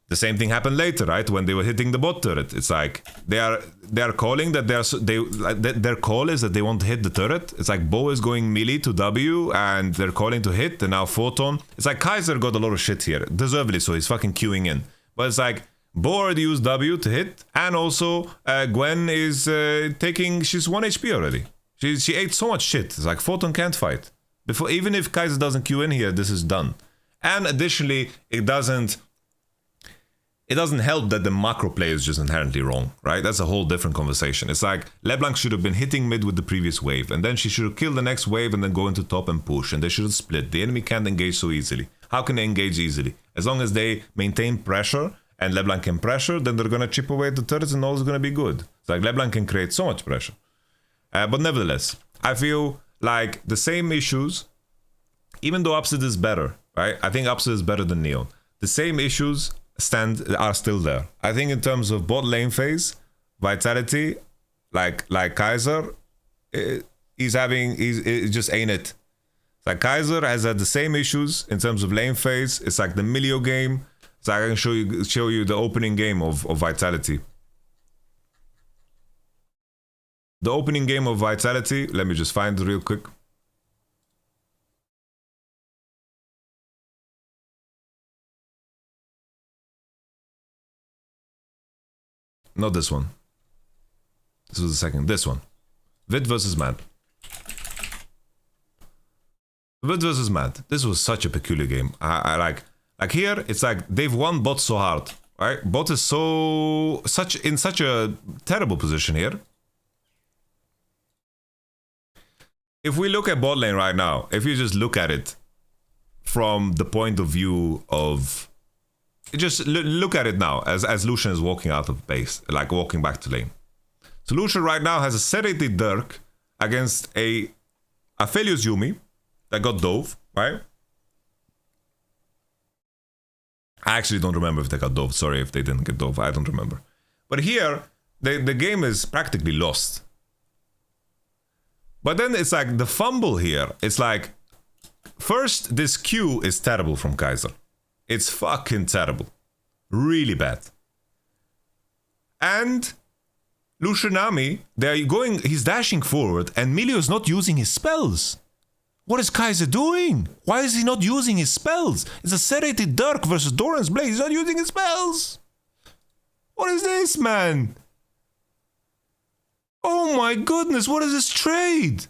The same thing happened later, right? When they were hitting the bot turret, it's like they are calling that their call is that they want to hit the turret. It's like Bo is going melee to W, and they're calling to hit. And now Photon. It's like Kaiser got a lot of shit here, deservedly so. He's fucking queuing in, but it's like Bo already used W to hit, and also Gwen is taking. She's 1 HP already. She ate so much shit. It's like Photon can't fight before. Even if Kaiser doesn't queue in here, this is done. And additionally, it doesn't help that the macro play is just inherently wrong, right? That's a whole different conversation. It's like LeBlanc should have been hitting mid with the previous wave, and then she should have killed the next wave and then go into top and push, and they should have split. The enemy can't engage so easily. How can they engage easily? As long as they maintain pressure and LeBlanc can pressure, then they're going to chip away at the turrets and all is going to be good. It's like LeBlanc can create so much pressure. But nevertheless, I feel like the same issues, even though Upset is better, right? I think Upset is better than Neon. The same issues are still there. I think in terms of bot lane phase, Vitality, like Kaiser, it just ain't it. It's like Kaiser has had the same issues in terms of lane phase. It's like the Milio game. So I can show you the opening game of Vitality. The opening game of Vitality, let me just find it real quick. Not this one. This was the second. This one. Vid versus Mad. Vid versus Mad. This was such a peculiar game. I like here, it's like they've won bot so hard, right? Bot is in such a terrible position here. If we look at bot lane right now, if you just look at it from the point of view of, just look at it now as Lucian is walking out of base, like walking back to lane. So Lucian right now has a Serrated Dirk against a Aphelios Yuumi that got dove, right? I actually don't remember if they got dove. Sorry if they didn't get dove. I don't remember. But here, the game is practically lost. But then it's like the fumble here. It's like, first, this Q is terrible from Kaiser. It's fucking terrible. Really bad. And Lucianami, he's dashing forward and Milio's not using his spells. What is Kaiser doing? Why is he not using his spells? It's a Serrated Dirk versus Doran's Blade. He's not using his spells. What is this, man? Oh my goodness, what is this trade?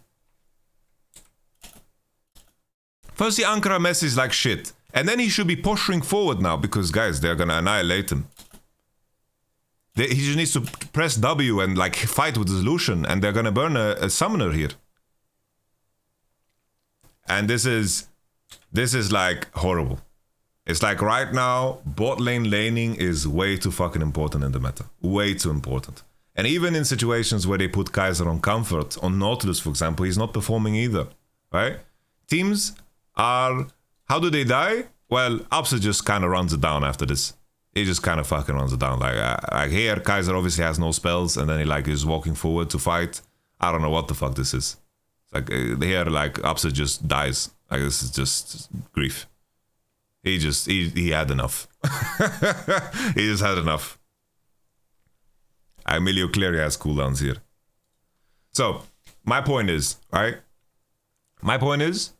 First the Ankara messes like shit. And then he should be pushing forward now because, guys, they're gonna annihilate him. He just needs to press W and like fight with his Lucian, and they're gonna burn a summoner here. And this is like horrible. It's like right now, bot lane laning is way too fucking important in the meta. Way too important. And even in situations where they put Kaiser on comfort, on Nautilus for example, he's not performing either, right? Teams are, how do they die? Well, Upset just kind of runs it down after this. He just kind of fucking runs it down. Like here, Kaiser obviously has no spells, and then he like is walking forward to fight. I don't know what the fuck this is. It's like here, like Upset just dies. Like this is just grief. He had enough. He just had enough. Emilio clearly has cooldowns here. So, my point is, right? My point is,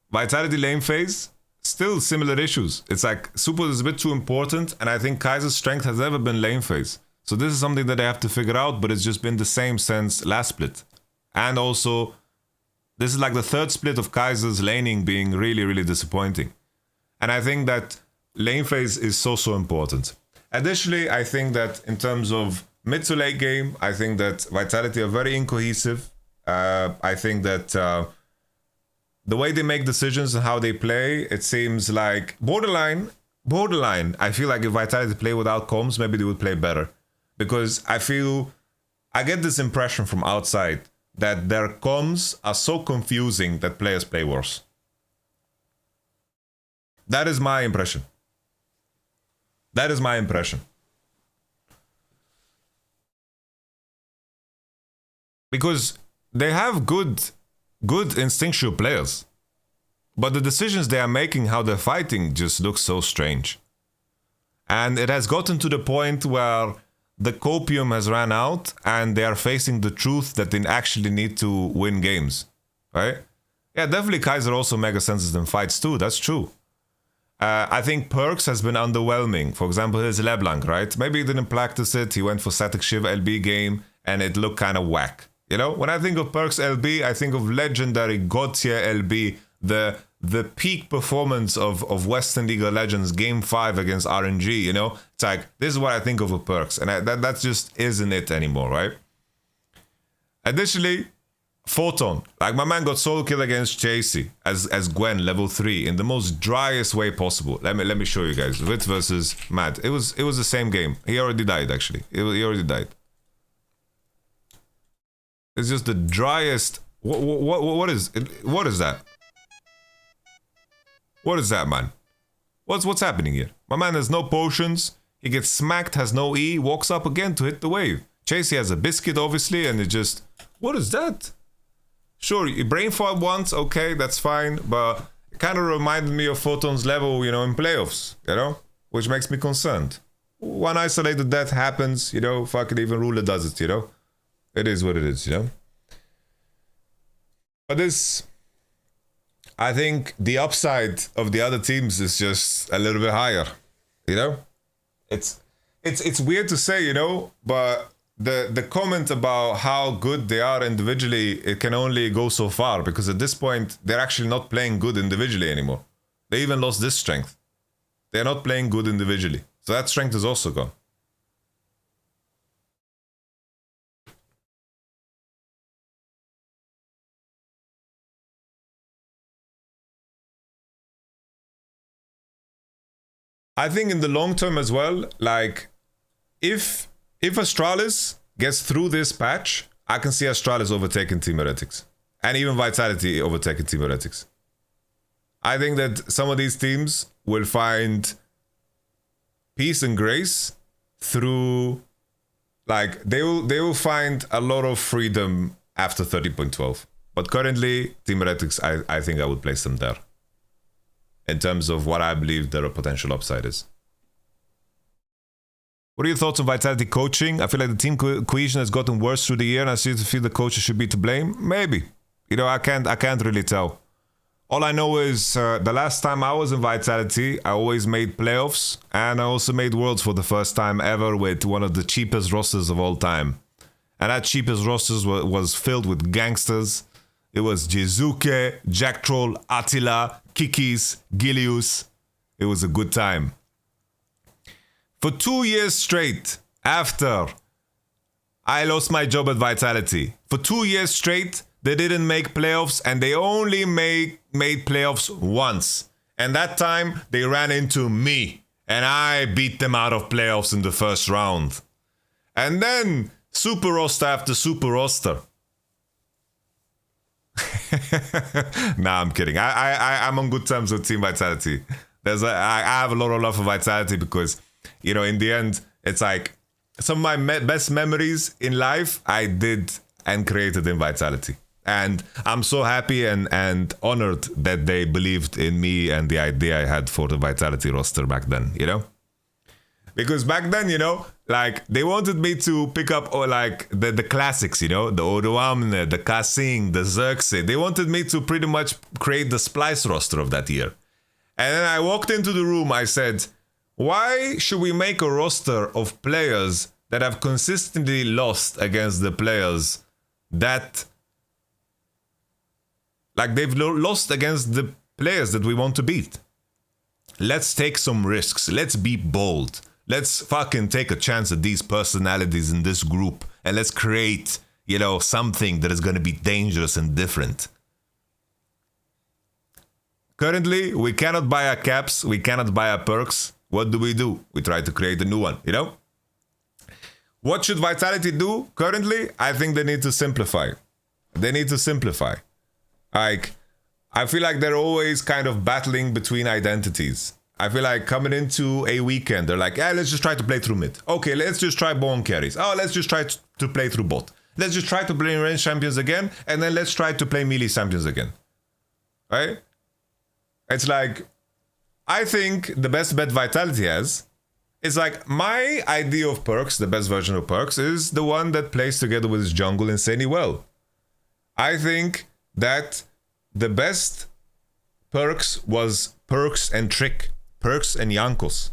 Vitality lane phase, still similar issues. It's like Super is a bit too important, and I think Kaiser's strength has never been lane phase. So this is something that they have to figure out, but it's just been the same since last split. And also, this is like the third split of Kaiser's laning being really, really disappointing. And I think that lane phase is so important. Additionally, I think that in terms of mid to late game, I think that Vitality are very incohesive. I think that the way they make decisions and how they play, it seems like borderline. I feel like if Vitality play without comms, maybe they would play better. Because I get this impression from outside that their comms are so confusing that players play worse. That is my impression. Because they have good instinctual players. But the decisions they are making, how they're fighting, just looks so strange. And it has gotten to the point where the copium has ran out and they are facing the truth that they actually need to win games. Right? Yeah, definitely Kaiser also mega senses in fights too, that's true. I think Perks has been underwhelming. For example, his LeBlanc, right? Maybe he didn't practice it, he went for static Shiv LB game and it looked kind of whack. You know, when I think of Perks LB, I think of legendary God tier LB, the peak performance of Western League of Legends Game 5 against RNG, you know? It's like, this is what I think of a Perks, and that just isn't it anymore, right? Additionally, Photon. Like, my man got solo kill against Chasey as Gwen, level 3, in the most driest way possible. Let me show you guys. Wit versus Mad. It was the same game. He already died, actually. He already died. It's just the driest... What is that? What is that, man? What's happening here? My man has no potions. He gets smacked, has no E, walks up again to hit the wave. Chasey has a biscuit, obviously, and it just... What is that? Sure, you brain fart once, okay, that's fine, but it kind of reminded me of Photon's level, you know, in playoffs, you know? Which makes me concerned. One isolated death happens, you know, fucking even Ruler does it, you know? It is what it is, you know? But this... I think the upside of the other teams is just a little bit higher, you know? It's weird to say, you know, but the comment about how good they are individually, it can only go so far, because at this point, they're actually not playing good individually anymore. They even lost this strength. They're not playing good individually. So that strength is also gone. I think in the long term as well, like, if Astralis gets through this patch, I can see Astralis overtaking Team Heretics. And even Vitality overtaking Team Heretics. I think that some of these teams will find peace and grace through, like, they will find a lot of freedom after 30.12. But currently, Team Heretics, I think I would place them there, in terms of what I believe their potential upside is. What are your thoughts on Vitality coaching? I feel like the team cohesion has gotten worse through the year, and I still feel the coaches should be to blame. Maybe. You know, I can't really tell. All I know is the last time I was in Vitality, I always made playoffs, and I also made Worlds for the first time ever with one of the cheapest rosters of all time. And that cheapest rosters was filled with gangsters. It was Jizuke, Jack Troll, Attila, Kikis, Gilius. It was a good time. For 2 years straight after I lost my job at Vitality, for 2 years straight, they didn't make playoffs, and they only made playoffs once. And that time, they ran into me, and I beat them out of playoffs in the first round. And then, super roster after super roster. Nah, I'm kidding. I'm on good terms with Team Vitality. I have a lot of love for Vitality because, you know, in the end, it's like some of my best memories in life I did and created in Vitality. And I'm so happy and honored that they believed in me and the idea I had for the Vitality roster back then, you know? Because back then, you know, like, they wanted me to pick up, like, the classics, you know? The Odoamne, the Kasing, the Xerxes. They wanted me to pretty much create the Splice roster of that year. And then I walked into the room, I said, why should we make a roster of players that have consistently lost against the players that... Like, they've lost against the players that we want to beat. Let's take some risks. Let's be bold. Let's fucking take a chance at these personalities in this group. And let's create, you know, something that is going to be dangerous and different. Currently, we cannot buy our caps. We cannot buy our perks. What do? We try to create a new one, you know? What should Vitality do currently? I think they need to simplify. They need to simplify. Like, I feel like they're always kind of battling between identities. I feel like coming into a weekend, they're like, yeah, let's just try to play through mid. Okay, let's just try bone carries. Oh, let's just try to play through bot. Let's just try to play range champions again, and then let's try to play melee champions again. Right? It's like, I think the best bet Vitality has is like, my idea of perks, the best version of perks, is the one that plays together with his jungle insanely well. I think that the best perks was perks and trick, perks and Jankos.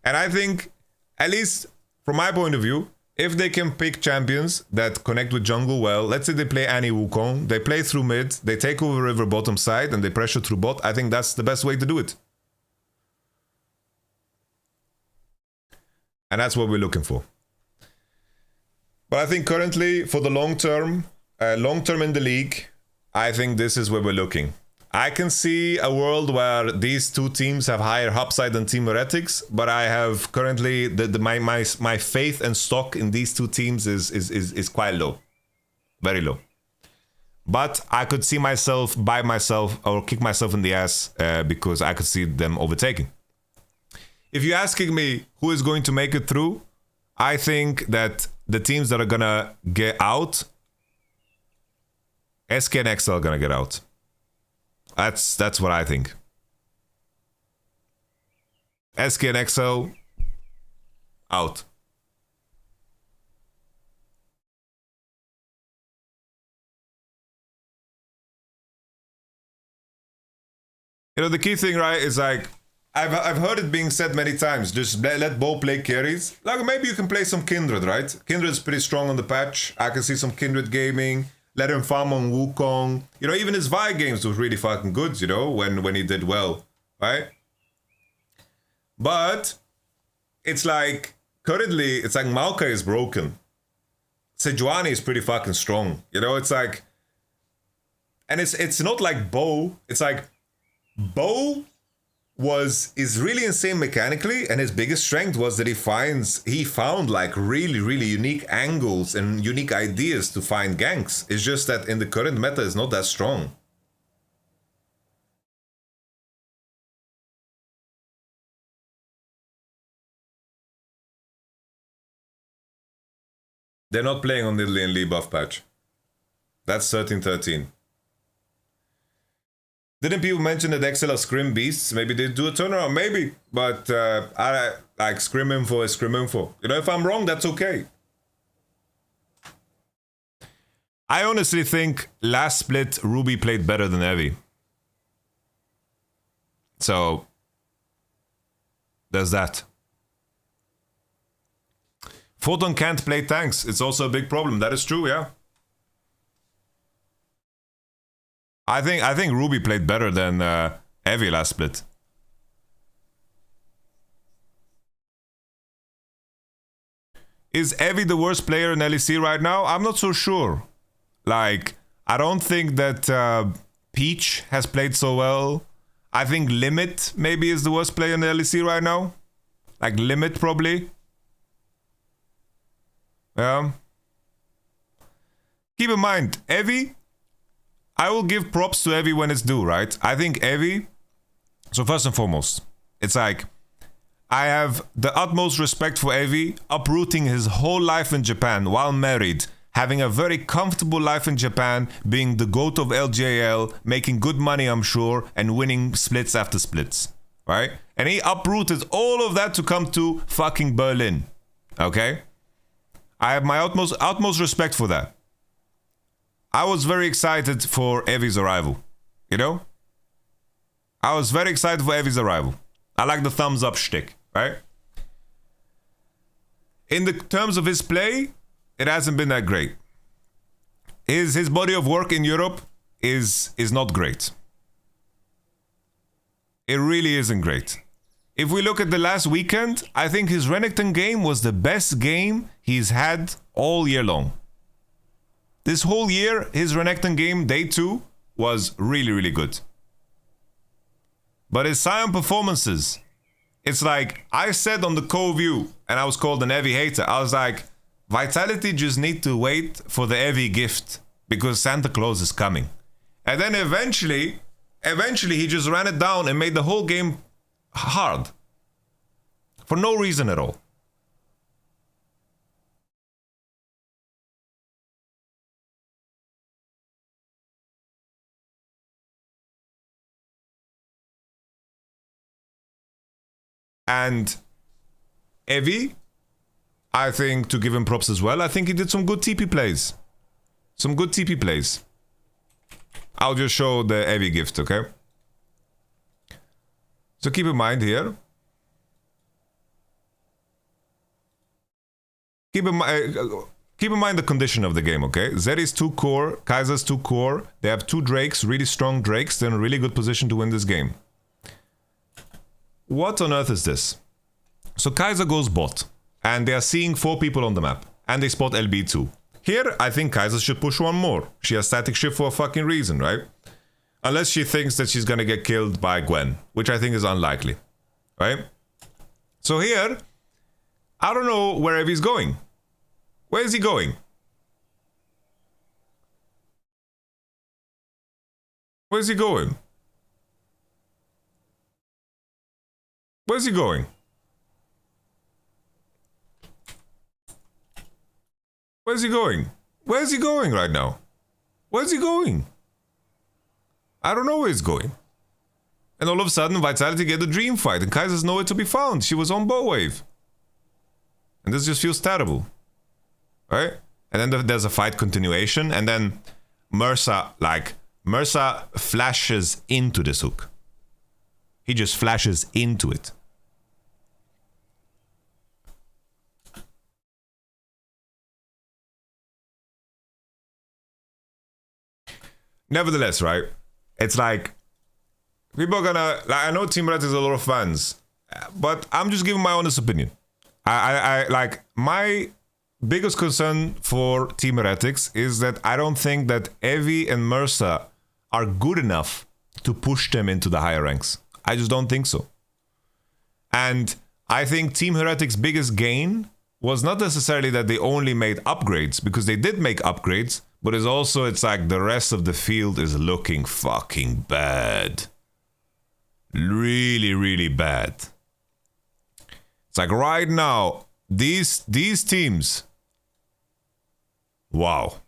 And I think, at least from my point of view, if they can pick champions that connect with jungle well, let's say they play Annie Wukong, they play through mid, they take over river bottom side, and they pressure through bot, I think that's the best way to do it. And that's what we're looking for. But I think currently, for the long term in the league, I think this is where we're looking. I can see a world where these two teams have higher upside than Team Heretics, but I have currently my faith and stock in these two teams is quite low, very low. But I could see myself by myself or kick myself in the ass because I could see them overtaking. If you're asking me who is going to make it through, I think that the teams that are gonna get out, SK and XL are gonna get out. That's what I think. SK and XL out. You know, the key thing, right, is like, I've heard it being said many times, just let Bo play carries. Like, maybe you can play some Kindred, right? Kindred's pretty strong on the patch. I can see some Kindred gaming. Let him farm on Wukong. You know, even his Vi games was really fucking good, you know, when he did well, right? But it's like, currently, it's like Maokai is broken. Sejuani is pretty fucking strong. You know, it's like, and it's not like Bo. It's like, Bo is really insane mechanically, and his biggest strength was that he found like really unique angles and unique ideas to find ganks. It's just that in the current meta is not that strong. They're not playing on the lane Lee buff patch. That's 13-13. Didn't people mention that XL are scrim beasts? Maybe they do a turnaround, maybe. But I like scrim info is scrim info. You know, if I'm wrong, that's okay. I honestly think last split Ruby played better than Evi. So there's that. Photon can't play tanks. It's also a big problem. That is true, yeah. I think Ruby played better than Evi last split. Is Evi the worst player in LEC right now? I'm not so sure. Like, I don't think that Peach has played so well. I think Limit maybe is the worst player in the LEC right now. Like Limit probably. Yeah. Keep in mind, Evi, I will give props to Evi when it's due, right? I think Evi, so first and foremost, it's like, I have the utmost respect for Evi, uprooting his whole life in Japan while married, having a very comfortable life in Japan, being the GOAT of LJL, making good money, I'm sure, and winning splits after splits, right? And he uprooted all of that to come to fucking Berlin, okay? I have my utmost respect for that. I was very excited for Evi's arrival, you know? I was very excited for Evi's arrival. I like the thumbs up shtick, right? In the terms of his play, it hasn't been that great. His body of work in Europe is not great. It really isn't great. If we look at the last weekend, I think his Renekton game was the best game he's had all year long. This whole year, his Renekton game, day 2, was really, really good. But his Sion performances, it's like, I said on the co-view, and I was called an Evi hater, I was like, Vitality just need to wait for the Evi gift, because Santa Claus is coming. And then eventually he just ran it down and made the whole game hard. For no reason at all. And Evi, I think, to give him props as well, I think he did some good TP plays. Some good TP plays. I'll just show the Evi gift, okay? So keep in mind here. Keep in mind the condition of the game, okay? Zeri's 2 core, Kaiser's 2 core. They have 2 Drakes, really strong Drakes. They're in a really good position to win this game. What on earth is this? So Kaiser goes bot, and they are seeing 4 people on the map, and they spot LB2. Here, I think Kaiser should push one more. She has static shift for a fucking reason, right? Unless she thinks that she's gonna get killed by Gwen, which I think is unlikely, right? So here, I don't know where Evi's going. Where is he going? Where's he going? Where's he going? Where's he going? Where's he going right now? Where's he going? I don't know where he's going. And all of a sudden, Vitality get a dream fight, and Kaiser's nowhere to be found. She was on bow wave. And this just feels terrible. Right? And then there's a fight continuation, and then Mercer flashes into this hook. He just flashes into it. Nevertheless, right? It's like, people are gonna, like, I know Team Red is a lot of fans, but I'm just giving my honest opinion. I like, my biggest concern for Team Heretics is that I don't think that Evi and Mercer are good enough to push them into the higher ranks. I just don't think so. And I think Team Heretics' biggest gain was not necessarily that they only made upgrades, because they did make upgrades, but it's like the rest of the field is looking fucking bad. Really, really bad. It's like right now, these teams, wow.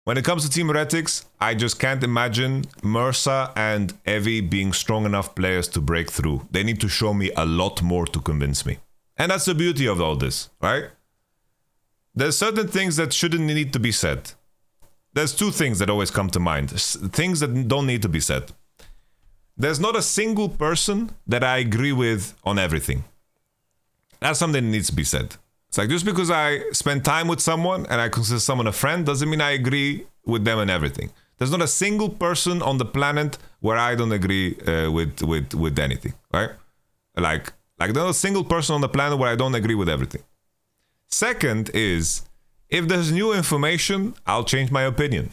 When it comes to Team Heretics, I just can't imagine Mercer and Evi being strong enough players to break through. They need to show me a lot more to convince me. And that's the beauty of all this, right? There's certain things that shouldn't need to be said. There's 2 things that always come to mind. Things that don't need to be said. There's not a single person that I agree with on everything. That's something that needs to be said. It's like, just because I spend time with someone and I consider someone a friend doesn't mean I agree with them and everything. There's not a single person on the planet where I don't agree with anything, right? Like there's not a single person on the planet where I don't agree with everything. Second is, if there's new information, I'll change my opinion.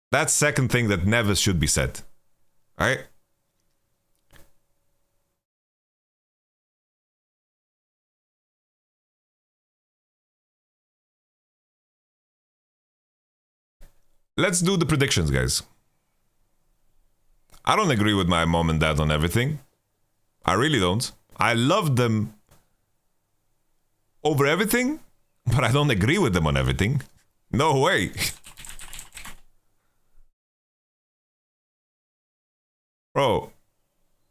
That's second thing that never should be said, right? Let's do the predictions, guys. I don't agree with my mom and dad on everything. I really don't. I love them over everything, but I don't agree with them on everything. No way. Bro,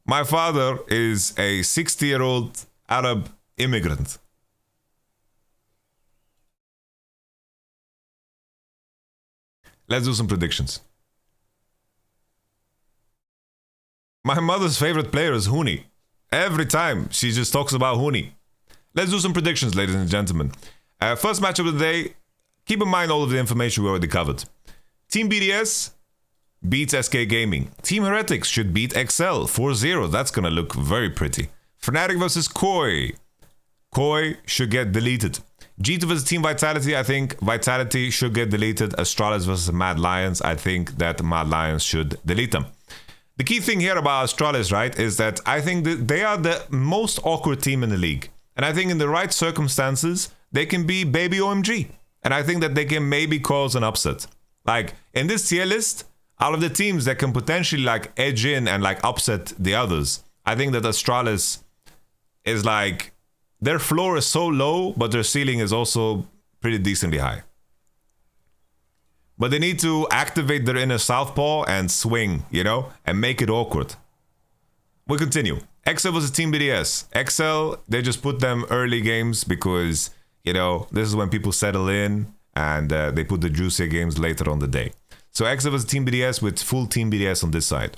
my father is a 60-year-old Arab immigrant. Let's do some predictions. My mother's favorite player is Huni. Every time she just talks about Huni. Let's do some predictions, ladies and gentlemen. First match of the day. Keep in mind all of the information we already covered. Team BDS beats SK Gaming. Team Heretics should beat XL 4-0. That's gonna look very pretty. Fnatic versus Koi. Koi should get deleted. G2 versus Team Vitality. I think Vitality should get deleted. Astralis versus Mad Lions. I think that Mad Lions should delete them. The key thing here about Astralis, right, is that I think that they are the most awkward team in the league. And I think in the right circumstances, they can be baby OMG. And I think that they can maybe cause an upset. Like, in this tier list, out of the teams that can potentially, like, edge in and, like, upset the others, I think that Astralis is, like, their floor is so low, but their ceiling is also pretty decently high. But they need to activate their inner southpaw and swing, you know, and make it awkward. We continue. XL versus Team BDS. XL, they just put them early games because, you know, this is when people settle in and they put the juicier games later on the day. So XL versus Team BDS with full Team BDS on this side.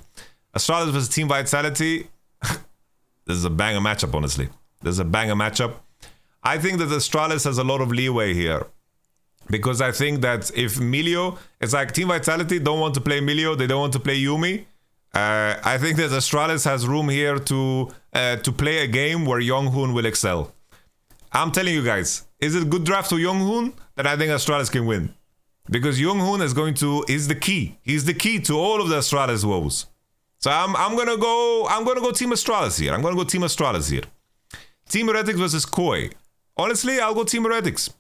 Astralis versus Team Vitality. This is a banger matchup, honestly. This is a banger matchup. I think that Astralis has a lot of leeway here. Because I think that if Milio, it's like Team Vitality don't want to play Milio, they don't want to play Yuumi. I think that Astralis has room here to play a game where Younghoon will excel. I'm telling you guys, is it a good draft to Younghoon? Then I think Astralis can win. Because Younghoon is the key. He's the key to all of the Astralis woes. So I'm gonna go Team Astralis here. I'm gonna go Team Astralis here. Team Heretics versus Koi. Honestly, I'll go Team Heretics.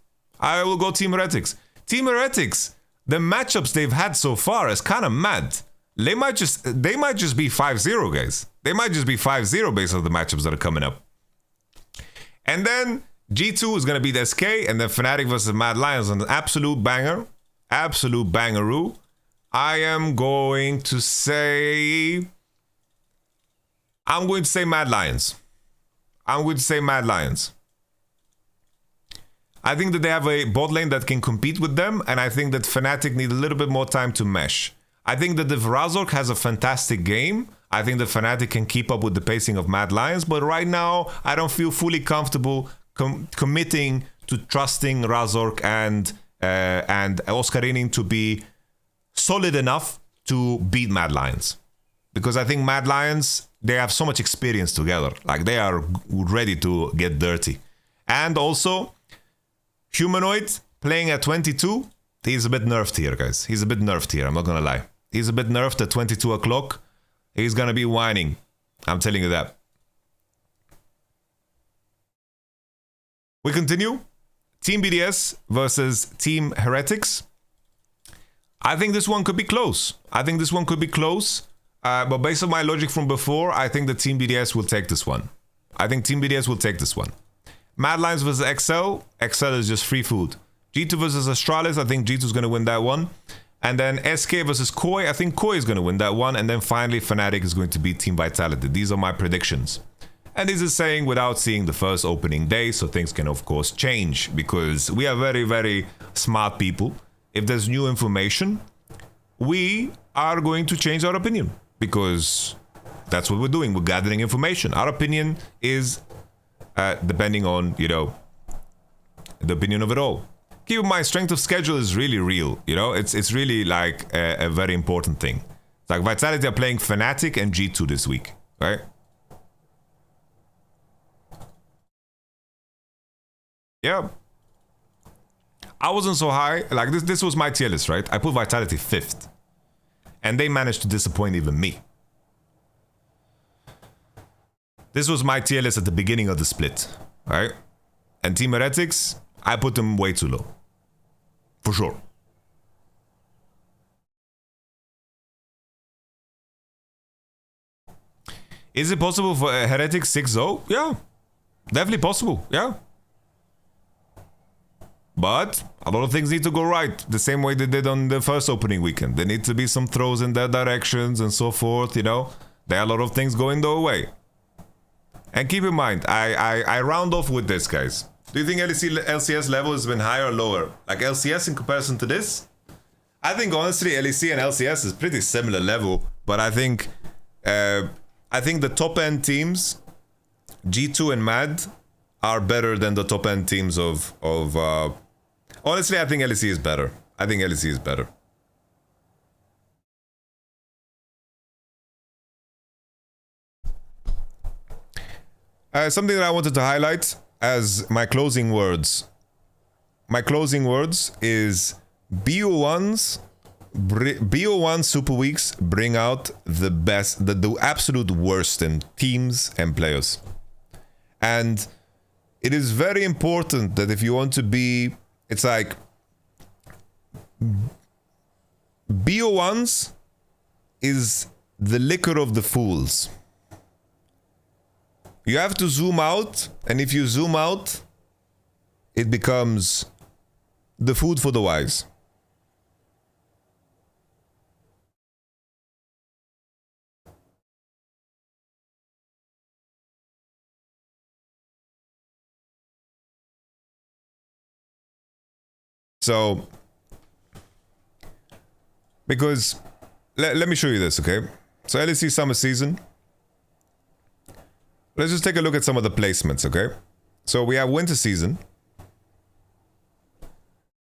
I will go Team Heretics. Team Heretics, the matchups they've had so far is kind of mad. They might just be 5-0, guys. They might just be 5-0 based on the matchups that are coming up. And then G2 is going to beat SK, and then Fnatic versus Mad Lions, an absolute banger. Absolute bangaroo. I am going to say... I'm going to say Mad Lions. I'm going to say Mad Lions. I think that they have a bot lane that can compete with them, and I think that Fnatic need a little bit more time to mesh. I think that if Razork has a fantastic game, I think that Fnatic can keep up with the pacing of Mad Lions, but right now, I don't feel fully comfortable committing to trusting Razork and Oscarinin to be solid enough to beat Mad Lions. Because I think Mad Lions, they have so much experience together. Like, they are ready to get dirty. And also... Humanoid playing at 22, he's a bit nerfed here, guys. He's a bit nerfed here, I'm not gonna lie. He's a bit nerfed at 22 o'clock. He's gonna be whining. I'm telling you that. We continue. Team BDS versus Team Heretics. I think this one could be close. But based on my logic from before, I think that Team BDS will take this one. Mad Lions versus XL. XL is just free food. G2 versus Astralis. I think G2 is going to win that one. And then SK versus Koi. I think Koi is going to win that one. And then finally, Fnatic is going to beat Team Vitality. These are my predictions. And this is saying without seeing the first opening day. So things can, of course, change. Because we are very, very smart people. If there's new information, we are going to change our opinion. Because that's what we're doing. We're gathering information. Our opinion is... depending on, you know, the opinion of it all. Keep in mind, strength of schedule is really real, you know? It's really, like, a very important thing. It's like Vitality are playing Fnatic and G2 this week, right? Yeah. I wasn't so high. Like, this was my tier list, right? I put Vitality 5th. And they managed to disappoint even me. This was my tier list at the beginning of the split, right? And Team Heretics, I put them way too low. For sure. Is it possible for Heretics 6-0? Yeah. Definitely possible, yeah. But a lot of things need to go right, the same way they did on the first opening weekend. There need to be some throws in their directions and so forth, you know. There are a lot of things going their way. And keep in mind, I round off with this, guys. Do you think LCS level has been higher or lower? Like LCS in comparison to this? I think honestly LEC and LCS is pretty similar level, but I think I think the top end teams, G2 and Mad, are better than the top end teams of honestly, I think LEC is better. I think LEC is better. Something that I wanted to highlight as my closing words. My closing words is BO1 Super Weeks bring out the best, the absolute worst in teams and players. And it is very important that if you want to be, it's like BO1s is the liquor of the fools. You have to zoom out, and if you zoom out, it becomes the food for the wise. So, because, let me show you this, okay? So LEC summer season. Let's just take a look at some of the placements, okay? So we have winter season.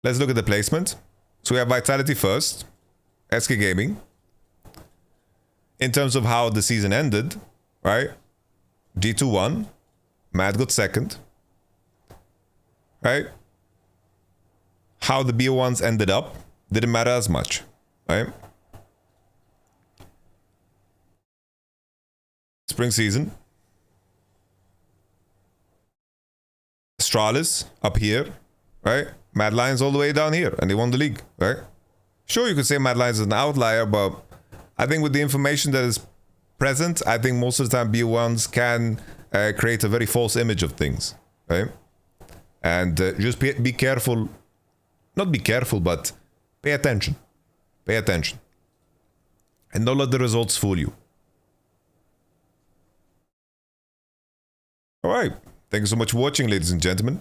Let's look at the placement. So we have Vitality first, SK Gaming. In terms of how the season ended, right? G2 won, Mad got second, right? How the BO1s ended up didn't matter as much, right? Spring season. Astralis up here, right? Mad Lions all the way down here, and they won the league, right? Sure, you could say Mad Lions is an outlier, but I think with the information that is present, I think most of the time BO1s can create a very false image of things, right? And just be careful. Not be careful, but pay attention. Pay attention. And don't let the results fool you. All right. Thank you so much for watching, ladies and gentlemen.